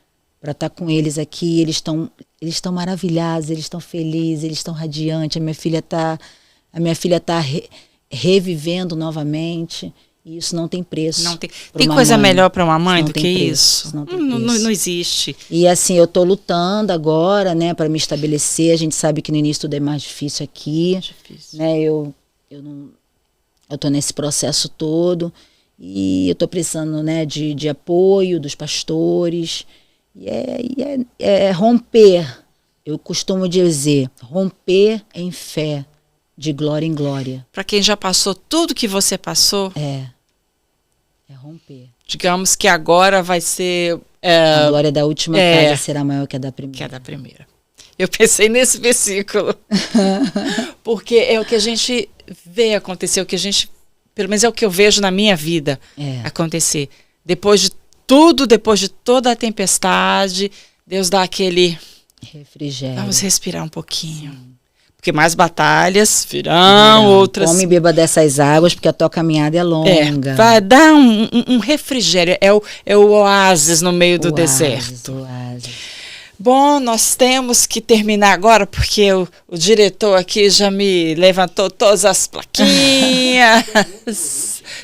para estar com eles aqui. Eles estão maravilhados, eles estão felizes, eles estão radiantes. A minha filha tá revivendo novamente. E isso não tem preço. Não tem coisa melhor para uma mãe do que isso? Não existe. E assim, eu tô lutando agora, né, para me estabelecer. A gente sabe que no início tudo é mais difícil aqui. Né? Eu tô nesse processo todo e eu tô precisando, né, de apoio dos pastores. E é romper. Eu costumo dizer, romper em fé. De glória em glória. Para quem já passou tudo que você passou. É romper. Digamos que agora vai ser... a glória da última casa será maior que a da primeira. Que a da primeira. Eu pensei nesse versículo. Porque é o que a gente vê acontecer, o que a gente... Pelo menos é o que eu vejo na minha vida acontecer. Depois de tudo, depois de toda a tempestade, Deus dá aquele... refrigério. Vamos respirar um pouquinho. Sim. Porque mais batalhas virão, outras... Come e beba dessas águas, porque a tua caminhada é longa. Vai dar um refrigério. É o oásis no meio do deserto. Oásis. Bom, nós temos que terminar agora, porque o diretor aqui já me levantou todas as plaquinhas.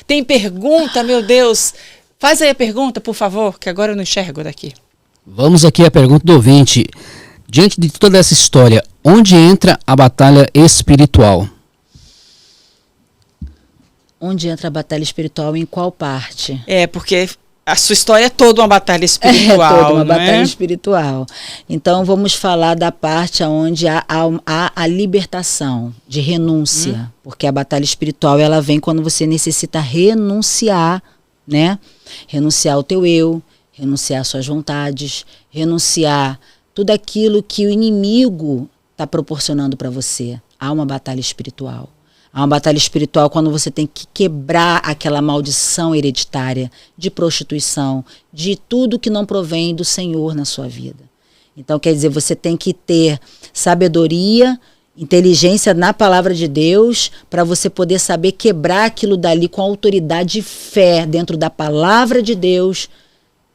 Tem pergunta, meu Deus. Faz aí a pergunta, por favor, que agora eu não enxergo daqui. Vamos aqui à pergunta do ouvinte. Diante de toda essa história, onde entra a batalha espiritual? Onde entra a batalha espiritual, em qual parte? Porque a sua história é toda uma batalha espiritual, É toda uma batalha espiritual. Então vamos falar da parte onde há a libertação, de renúncia. Porque a batalha espiritual, ela vem quando você necessita renunciar, né? Renunciar ao teu eu, renunciar às suas vontades, renunciar tudo aquilo que o inimigo está proporcionando para você. Há uma batalha espiritual. Há uma batalha espiritual quando você tem que quebrar aquela maldição hereditária de prostituição, de tudo que não provém do Senhor na sua vida. Então, quer dizer, você tem que ter sabedoria, inteligência na palavra de Deus, para você poder saber quebrar aquilo dali com autoridade e fé dentro da palavra de Deus,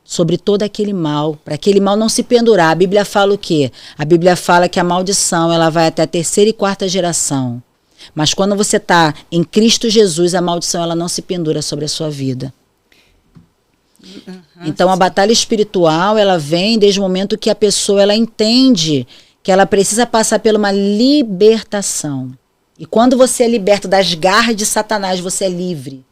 sobre todo aquele mal, para aquele mal não se pendurar. A Bíblia fala o quê? A Bíblia fala que a maldição ela vai até a 3ª e 4ª geração. Mas quando você está em Cristo Jesus, a maldição ela não se pendura sobre a sua vida. Então a batalha espiritual ela vem desde o momento que a pessoa ela entende que ela precisa passar por uma libertação. E quando você é liberto das garras de Satanás, você é livre.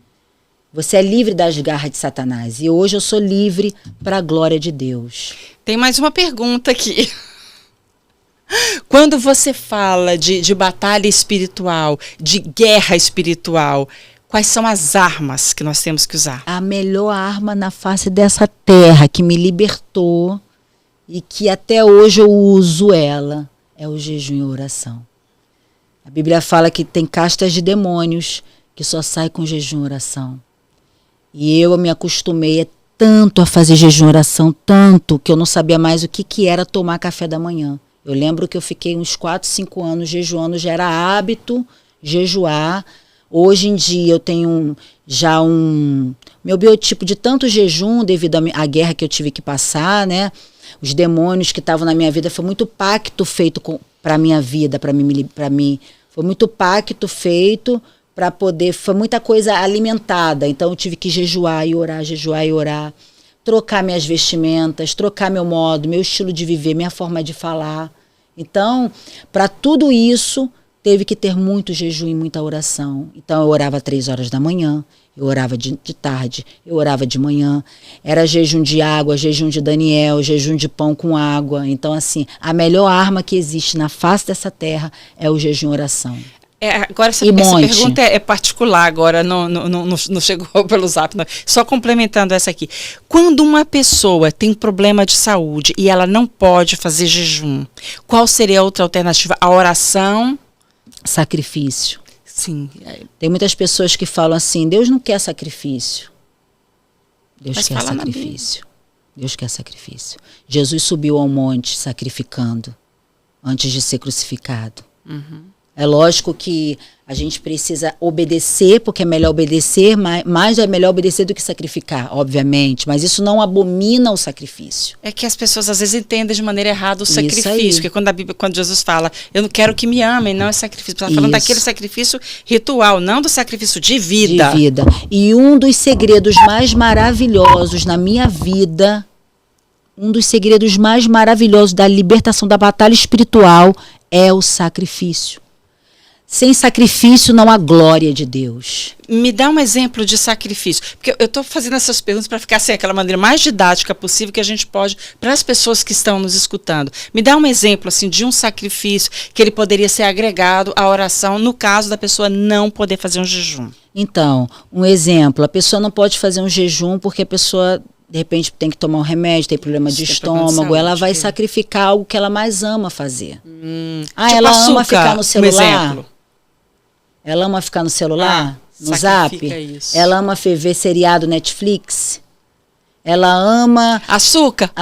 Você é livre das garras de Satanás. E hoje eu sou livre para a glória de Deus. Tem mais uma pergunta aqui. Quando você fala de batalha espiritual, de guerra espiritual, quais são as armas que nós temos que usar? A melhor arma na face dessa terra que me libertou e que até hoje eu uso ela é o jejum e a oração. A Bíblia fala que tem castas de demônios que só saem com jejum e oração. E eu me acostumei tanto a fazer jejum e oração, tanto que eu não sabia mais o que era tomar café da manhã. Eu lembro que eu fiquei uns 4, 5 anos jejuando, já era hábito jejuar. Hoje em dia eu tenho já meu biotipo de tanto jejum devido à guerra que eu tive que passar, né? Os demônios que estavam na minha vida, foi muito pacto feito para a minha vida, para mim. Foi muito pacto feito para poder, foi muita coisa alimentada, então eu tive que jejuar e orar, trocar minhas vestimentas, trocar meu modo, meu estilo de viver, minha forma de falar. Então, para tudo isso, teve que ter muito jejum e muita oração. Então eu orava 3 horas da manhã, eu orava de tarde, eu orava de manhã. Era jejum de água, jejum de Daniel, jejum de pão com água. Então, assim, a melhor arma que existe na face dessa terra é o jejum e oração. Agora, essa pergunta é particular, agora não chegou pelo Zap. Não. Só complementando essa aqui. Quando uma pessoa tem problema de saúde e ela não pode fazer jejum, qual seria a outra alternativa? A oração? Sacrifício. Sim. Tem muitas pessoas que falam assim, Deus não quer sacrifício. Deus quer sacrifício. Deus quer sacrifício. Jesus subiu ao monte sacrificando antes de ser crucificado. Uhum. É lógico que a gente precisa obedecer, porque é melhor obedecer, mas é melhor obedecer do que sacrificar, obviamente. Mas isso não abomina o sacrifício. É que as pessoas às vezes entendem de maneira errada o sacrifício. Porque quando Jesus fala, eu não quero que me amem, não é sacrifício. Você está falando daquele sacrifício ritual, não do sacrifício de vida. De vida. E um dos segredos mais maravilhosos na minha vida, um dos segredos mais maravilhosos da libertação da batalha espiritual é o sacrifício. Sem sacrifício não há glória de Deus. Me dá um exemplo de sacrifício. Porque eu estou fazendo essas perguntas para ficar assim, aquela maneira mais didática possível que a gente pode para as pessoas que estão nos escutando. Me dá um exemplo assim, de um sacrifício que ele poderia ser agregado à oração no caso da pessoa não poder fazer um jejum. Então, um exemplo. A pessoa não pode fazer um jejum porque a pessoa, de repente, tem que tomar um remédio, tem problema de estômago. Ela vai sacrificar algo que ela mais ama fazer. Tipo ela açúcar, ama ficar no celular. Um exemplo. Ela ama ficar no celular, no Zap. Isso. Ela ama ver seriado Netflix. Ela ama açúcar.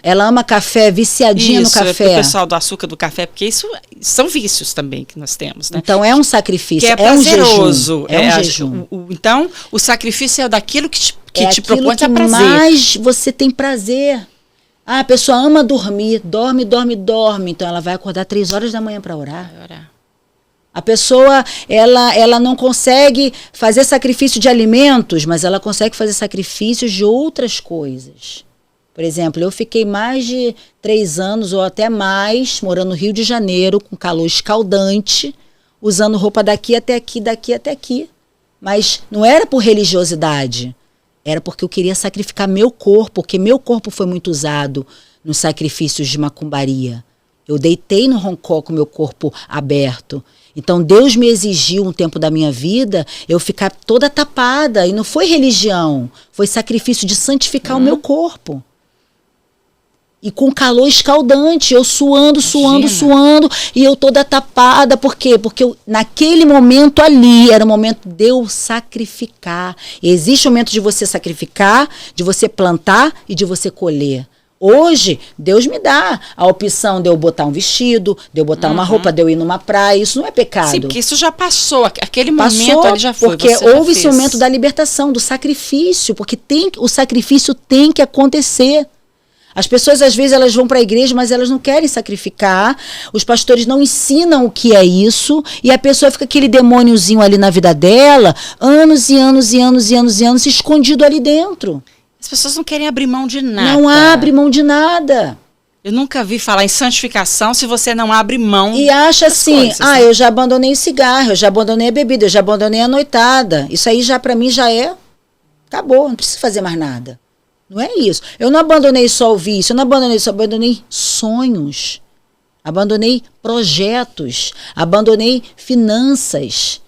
Ela ama café, viciadinha no café. O pessoal do açúcar, do café, porque isso são vícios também que nós temos, né? Então é um sacrifício, que é prazeroso. É um jejum. Então, o sacrifício é daquilo que te propõe a prazer. Mais você tem prazer. A pessoa ama dormir, dorme. Então ela vai acordar 3 horas da manhã para orar. Vai orar. A pessoa, ela não consegue fazer sacrifício de alimentos, mas ela consegue fazer sacrifícios de outras coisas. Por exemplo, eu fiquei mais de 3 anos ou até mais morando no Rio de Janeiro, com calor escaldante, usando roupa daqui até aqui, daqui até aqui. Mas não era por religiosidade, era porque eu queria sacrificar meu corpo, porque meu corpo foi muito usado nos sacrifícios de macumbaria. Eu deitei no roncó com meu corpo aberto. Então Deus me exigiu um tempo da minha vida eu ficar toda tapada. E não foi religião, foi sacrifício de santificar o meu corpo. E com calor escaldante, eu suando, e eu toda tapada. Por quê? Porque naquele momento ali, era o momento de eu sacrificar. E existe o momento de você sacrificar, de você plantar e de você colher. Hoje, Deus me dá a opção de eu botar um vestido, de eu botar uma roupa, de eu ir numa praia. Isso não é pecado. Sim, porque isso já passou. Aquele momento ali já foi. Porque houve esse momento da libertação, do sacrifício. Porque o sacrifício tem que acontecer. As pessoas, às vezes, elas vão para a igreja, mas elas não querem sacrificar. Os pastores não ensinam o que é isso. E a pessoa fica aquele demôniozinho ali na vida dela, anos e anos, escondido ali dentro. As pessoas não querem abrir mão de nada. Não abre mão de nada. Eu nunca vi falar em santificação se você não abre mão. E acha assim, eu já abandonei o cigarro, eu já abandonei a bebida, eu já abandonei a noitada. Isso aí já para mim já é, acabou, não preciso fazer mais nada. Não é isso. Eu não abandonei só o vício, eu não abandonei só, abandonei sonhos, abandonei projetos, abandonei finanças.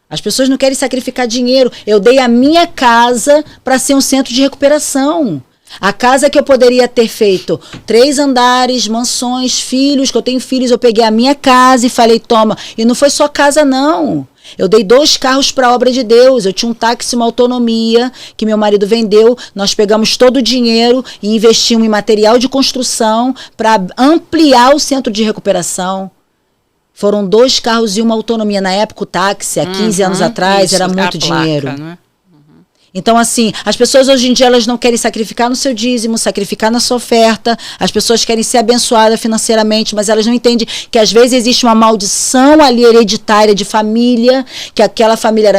As pessoas não querem sacrificar dinheiro. Eu dei a minha casa para ser um centro de recuperação. A casa que eu poderia ter feito 3 andares, mansões, filhos, que eu tenho filhos, eu peguei a minha casa e falei, toma. E não foi só casa, não. Eu dei 2 carros para a obra de Deus. Eu tinha um táxi, uma autonomia, que meu marido vendeu. Nós pegamos todo o dinheiro e investimos em material de construção para ampliar o centro de recuperação. Foram 2 carros e uma autonomia. Na época, o táxi, há 15 anos atrás, era muito dinheiro. Né? Então, assim, as pessoas hoje em dia elas não querem sacrificar no seu dízimo, sacrificar na sua oferta. As pessoas querem ser abençoadas financeiramente, mas elas não entendem que às vezes existe uma maldição ali hereditária de família, que aquela família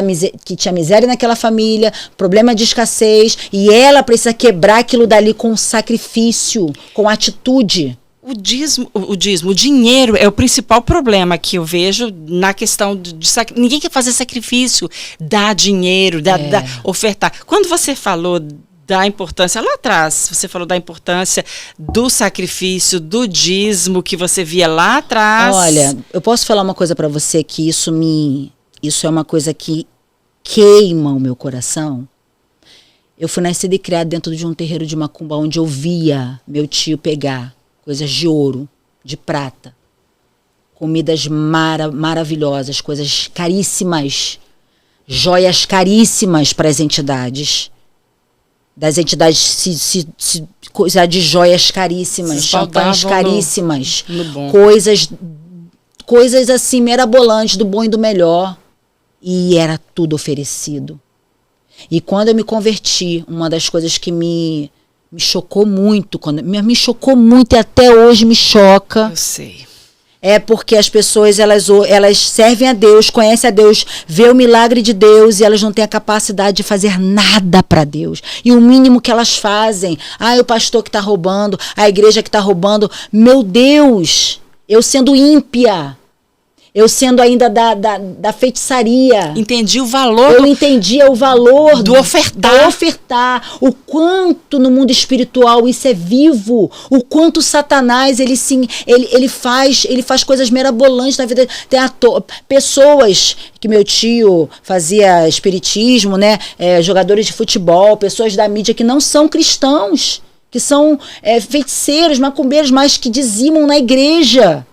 que tinha miséria naquela família, problema de escassez, e ela precisa quebrar aquilo dali com sacrifício, com atitude. O dinheiro é o principal problema que eu vejo na questão de ninguém quer fazer sacrifício, dar dinheiro, ofertar. Quando você falou da importância, lá atrás, você falou da importância do sacrifício, do dízimo que você via lá atrás. Olha, eu posso falar uma coisa para você que isso é uma coisa que queima o meu coração. Eu fui nascida e criada dentro de um terreiro de macumba onde eu via meu tio pegar coisas de ouro, de prata, comidas maravilhosas, coisas caríssimas, joias caríssimas para as entidades. Das entidades coisa de joias caríssimas, champanhes caríssimas, coisas assim mirabolantes, do bom e do melhor. E era tudo oferecido. E quando eu me converti, uma das coisas que me chocou muito, me chocou muito e até hoje me choca. Eu sei. É porque as pessoas, elas servem a Deus, conhecem a Deus, vê o milagre de Deus e elas não têm a capacidade de fazer nada para Deus. E o mínimo que elas fazem, o pastor que está roubando, a igreja que está roubando, meu Deus, eu sendo ímpia, eu sendo ainda da feitiçaria. Entendi o valor. Eu entendia o valor do ofertar. O quanto no mundo espiritual isso é vivo. O quanto Satanás, ele faz coisas mirabolantes na vida. Tem pessoas que meu tio fazia espiritismo, né? Jogadores de futebol, pessoas da mídia que não são cristãos, que são feiticeiros, macumbeiros, mas que dizimam na igreja.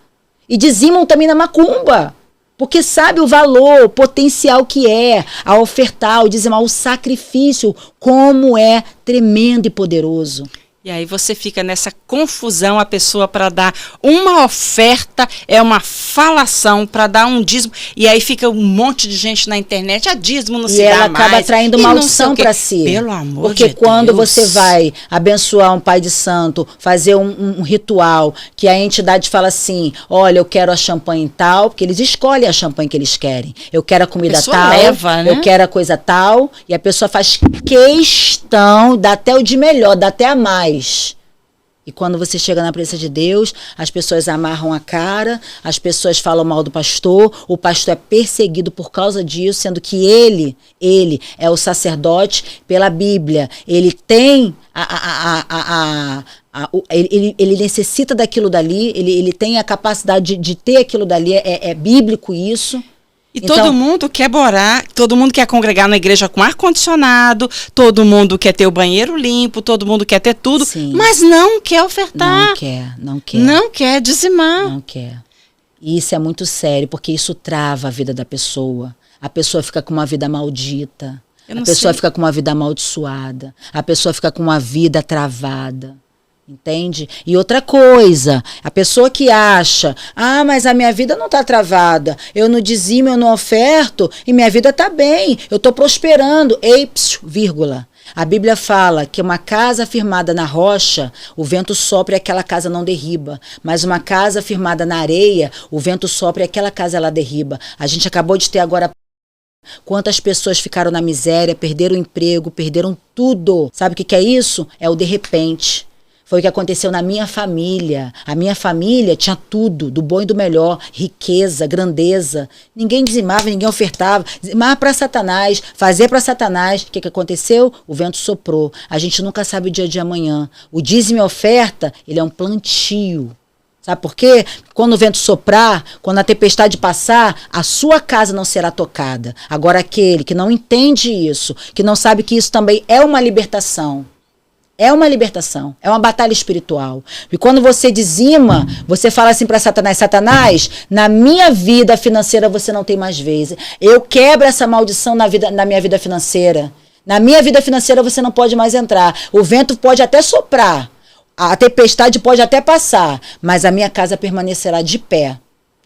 E dizimam também na macumba, porque sabe o valor, o potencial que é a ofertar, o dizimar, o sacrifício, como é tremendo e poderoso. E aí você fica nessa confusão, a pessoa para dar uma oferta é uma falação, para dar um dízimo, e aí fica um monte de gente na internet, dízimo não se dá mais. E ela acaba atraindo maldição para si. Pelo amor porque de quando Deus. você vai abençoar um pai de santo, fazer um ritual, que a entidade fala assim, olha, eu quero a champanhe tal, porque eles escolhem a champanhe que eles querem. Eu quero a comida tal, leva, né? Eu quero a coisa tal, e a pessoa faz questão, dá até o de melhor, dá até a mais. E quando você chega na presença de Deus, as pessoas amarram a cara, as pessoas falam mal do pastor, o pastor é perseguido por causa disso, sendo que ele é o sacerdote pela Bíblia. Ele tem ele necessita daquilo dali, ele tem a capacidade de ter aquilo dali, é bíblico isso. E então, todo mundo quer morar, todo mundo quer congregar na igreja com ar-condicionado, todo mundo quer ter o banheiro limpo, todo mundo quer ter tudo, sim, mas não quer ofertar. Não quer. Não quer dizimar. Não quer. E isso é muito sério, porque isso trava a vida da pessoa. A pessoa fica com uma vida maldita. A pessoa fica com uma vida amaldiçoada. A pessoa fica com uma vida travada. Entende? E outra coisa, a pessoa que acha, mas a minha vida não está travada, eu não dizimo, eu não oferto e minha vida está bem, eu estou prosperando, vírgula. A Bíblia fala que uma casa firmada na rocha, o vento sopra e aquela casa não derriba. Mas uma casa firmada na areia, o vento sopra e aquela casa ela derriba. A gente acabou de ter agora quantas pessoas ficaram na miséria, perderam o emprego, perderam tudo. Sabe o que é isso? É o de repente. Foi o que aconteceu na minha família. A minha família tinha tudo, do bom e do melhor, riqueza, grandeza. Ninguém dizimava, ninguém ofertava. Dizimava para Satanás, fazer para Satanás. O que aconteceu? O vento soprou. A gente nunca sabe o dia de amanhã. O dízimo e oferta, ele é um plantio. Sabe por quê? Quando o vento soprar, quando a tempestade passar, a sua casa não será tocada. Agora aquele que não entende isso, que não sabe que isso também é uma libertação. É uma libertação, é uma batalha espiritual. E quando você dizima, você fala assim para Satanás, Satanás, na minha vida financeira você não tem mais vez. Eu quebro essa maldição na minha vida financeira. Na minha vida financeira você não pode mais entrar. O vento pode até soprar, a tempestade pode até passar, mas a minha casa permanecerá de pé.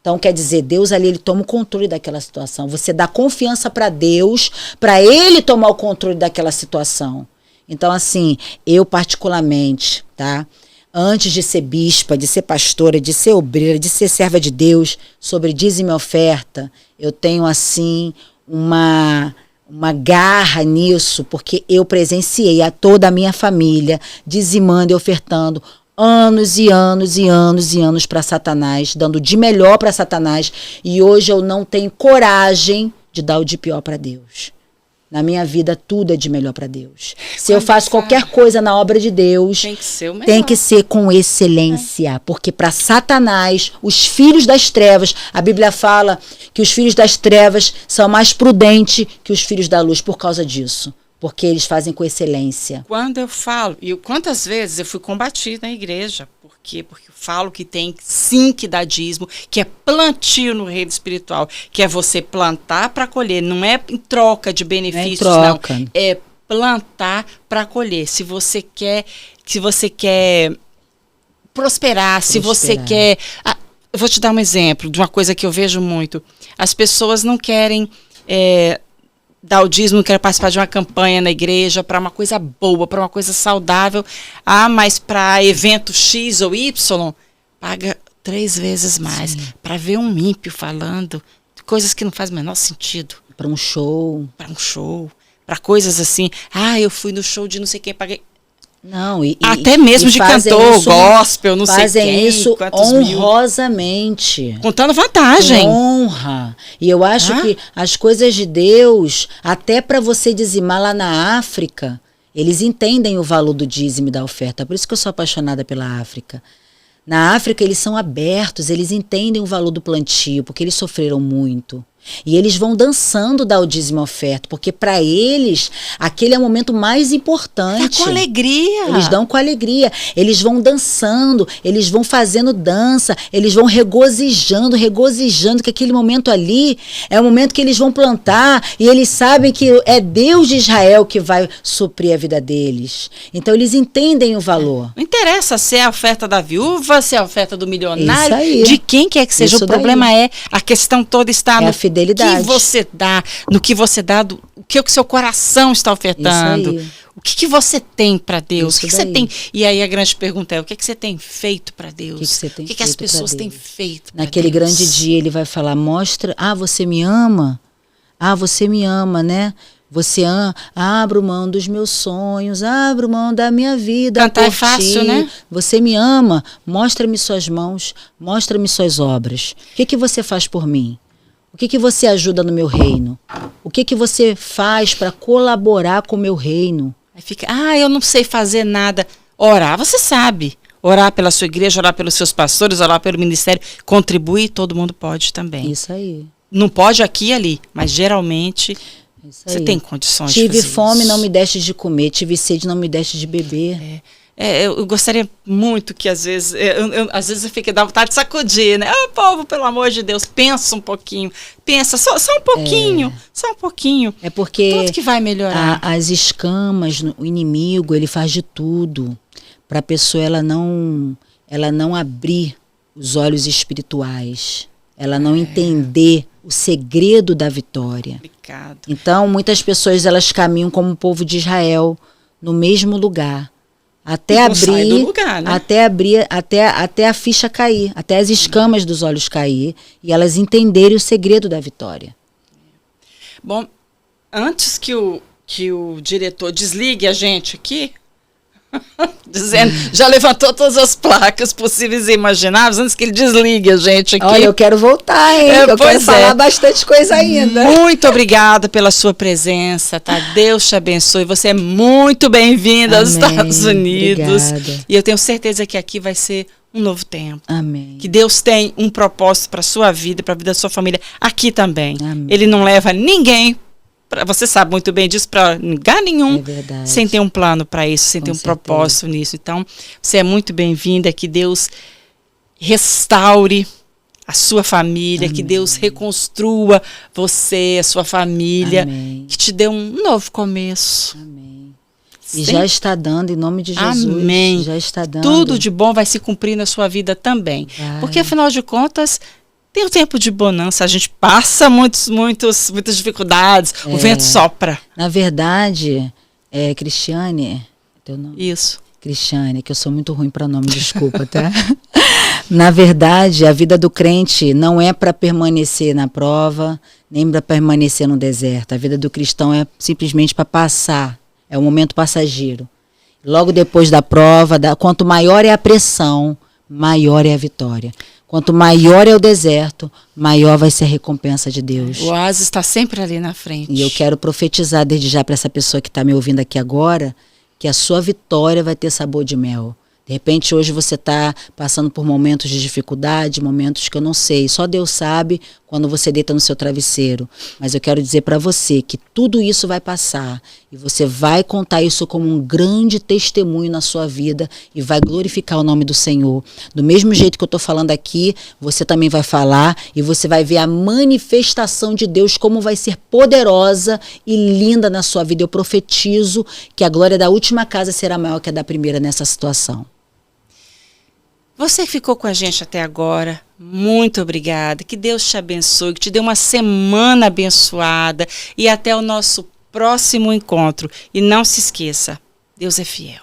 Então, quer dizer, Deus ali, ele toma o controle daquela situação. Você dá confiança para Deus, para ele tomar o controle daquela situação. Então, assim, eu particularmente, tá? Antes de ser bispa, de ser pastora, de ser obreira, de ser serva de Deus, sobre dízimo e oferta, eu tenho, assim, uma garra nisso, porque eu presenciei a toda a minha família dizimando e ofertando anos e anos e anos e anos para Satanás, dando de melhor para Satanás, e hoje eu não tenho coragem de dar o de pior para Deus. Na minha vida, tudo é de melhor para Deus. Se eu faço qualquer coisa na obra de Deus, tem que ser com excelência. Porque para Satanás, os filhos das trevas, a Bíblia fala que os filhos das trevas são mais prudentes que os filhos da luz por causa disso. Porque eles fazem com excelência. Quando eu falo, e quantas vezes eu fui combatida na igreja, por quê? Porque eu falo que tem sim que dar dízimo, que é plantio no reino espiritual, que é você plantar para colher, não é em troca de benefícios, não. É plantar para colher. Se você quer prosperar, se você quer... eu vou te dar um exemplo de uma coisa que eu vejo muito. As pessoas não querem... dar o dízimo, quer participar de uma campanha na igreja para uma coisa boa, para uma coisa saudável. Mas para evento X ou Y, paga 3 vezes mais. Para ver um ímpio falando coisas que não fazem o menor sentido. Para um show. Para coisas assim. Eu fui no show de não sei quem, paguei. Não, até mesmo de cantor, gospel, não sei quem. Fazem isso honrosamente. Contando vantagem. Honra. E eu acho que as coisas de Deus, até para você dizimar lá na África, eles entendem o valor do dízimo e da oferta. Por isso que eu sou apaixonada pela África. Na África eles são abertos, eles entendem o valor do plantio, porque eles sofreram muito. E eles vão dançando dar o dízimo e oferta, porque para eles aquele é o momento mais importante. Dá com alegria. Eles dão com alegria. Eles vão dançando, eles vão fazendo dança, eles vão regozijando, que aquele momento ali é o momento que eles vão plantar e eles sabem que é Deus de Israel que vai suprir a vida deles. Então eles entendem o valor. Não interessa se é a oferta da viúva, se é a oferta do milionário, isso aí. de quem quer que seja. O problema é, a questão toda está no fidelidade. Que você dá, no que você dá, o que o seu coração está ofertando. O que você tem para Deus? O que você tem? E aí a grande pergunta é, o que você tem feito para Deus? O que as pessoas têm feito para Deus? Naquele grande dia ele vai falar, mostra, você me ama? Você me ama, né? Você abro mão dos meus sonhos, abro mão da minha vida. Cantar é fácil, né? Você me ama, mostra-me suas mãos, mostra-me suas obras. O que você faz por mim? O que você ajuda no meu reino? O que você faz para colaborar com o meu reino? Aí fica, eu não sei fazer nada. Orar, você sabe. Orar pela sua igreja, orar pelos seus pastores, orar pelo ministério. Contribuir, todo mundo pode também. Isso aí. Não pode aqui e ali, mas geralmente você tem condições de fazer Tive fome, isso. Não me deste de comer. Tive sede, não me deste de beber. Eu gostaria muito que às vezes eu fico dá vontade de sacudir, né? Povo, pelo amor de Deus, pensa um pouquinho. Pensa, só um pouquinho, só um pouquinho. É porque tudo que vai melhorar. As escamas, o inimigo, ele faz de tudo para a pessoa ela não abrir os olhos espirituais, ela não entender o segredo da vitória. Complicado. Então, muitas pessoas elas caminham como o povo de Israel no mesmo lugar. Até abrir, do lugar, né? até a ficha cair, até as escamas dos olhos cair e elas entenderem o segredo da vitória. Bom, antes que o diretor desligue a gente aqui, dizendo, já levantou todas as placas possíveis e imagináveis, antes que ele desligue a gente aqui. Olha, eu quero voltar, hein? Eu quero falar bastante coisa ainda. Muito obrigada pela sua presença, tá? Deus te abençoe. Você é muito bem-vinda aos Estados Unidos. Obrigada. E eu tenho certeza que aqui vai ser um novo tempo. Amém. Que Deus tem um propósito para a sua vida, para a vida da sua família, aqui também. Amém. Ele não leva ninguém, você sabe muito bem disso, para lugar nenhum, sem ter um plano para isso, sem ter um propósito nisso. Então, você é muito bem-vinda, que Deus restaure a sua família, que Deus reconstrua você, a sua família, que te dê um novo começo. Amém. E já está dando, em nome de Jesus. Amém. Já está dando. Tudo de bom vai se cumprir na sua vida também. Porque, afinal de contas, Tem o tempo de bonança, a gente passa muitas dificuldades, o vento sopra. Na verdade, Cristiane, teu nome? Isso. Cristiane, que eu sou muito ruim para nome, desculpa, tá? Na verdade, a vida do crente não é para permanecer na prova, nem para permanecer no deserto. A vida do cristão é simplesmente para passar, é um momento passageiro. Logo depois da prova, quanto maior é a pressão, maior é a vitória. Quanto maior é o deserto, maior vai ser a recompensa de Deus. O oásis está sempre ali na frente. E eu quero profetizar desde já para essa pessoa que está me ouvindo aqui agora, que a sua vitória vai ter sabor de mel. De repente hoje você está passando por momentos de dificuldade, momentos que eu não sei, só Deus sabe quando você deita no seu travesseiro. Mas eu quero dizer para você que tudo isso vai passar e você vai contar isso como um grande testemunho na sua vida e vai glorificar o nome do Senhor. Do mesmo jeito que eu estou falando aqui, você também vai falar e você vai ver a manifestação de Deus como vai ser poderosa e linda na sua vida. Eu profetizo que a glória da última casa será maior que a da primeira nessa situação. Você que ficou com a gente até agora, muito obrigada. Que Deus te abençoe, que te dê uma semana abençoada e até o nosso próximo encontro. E não se esqueça, Deus é fiel.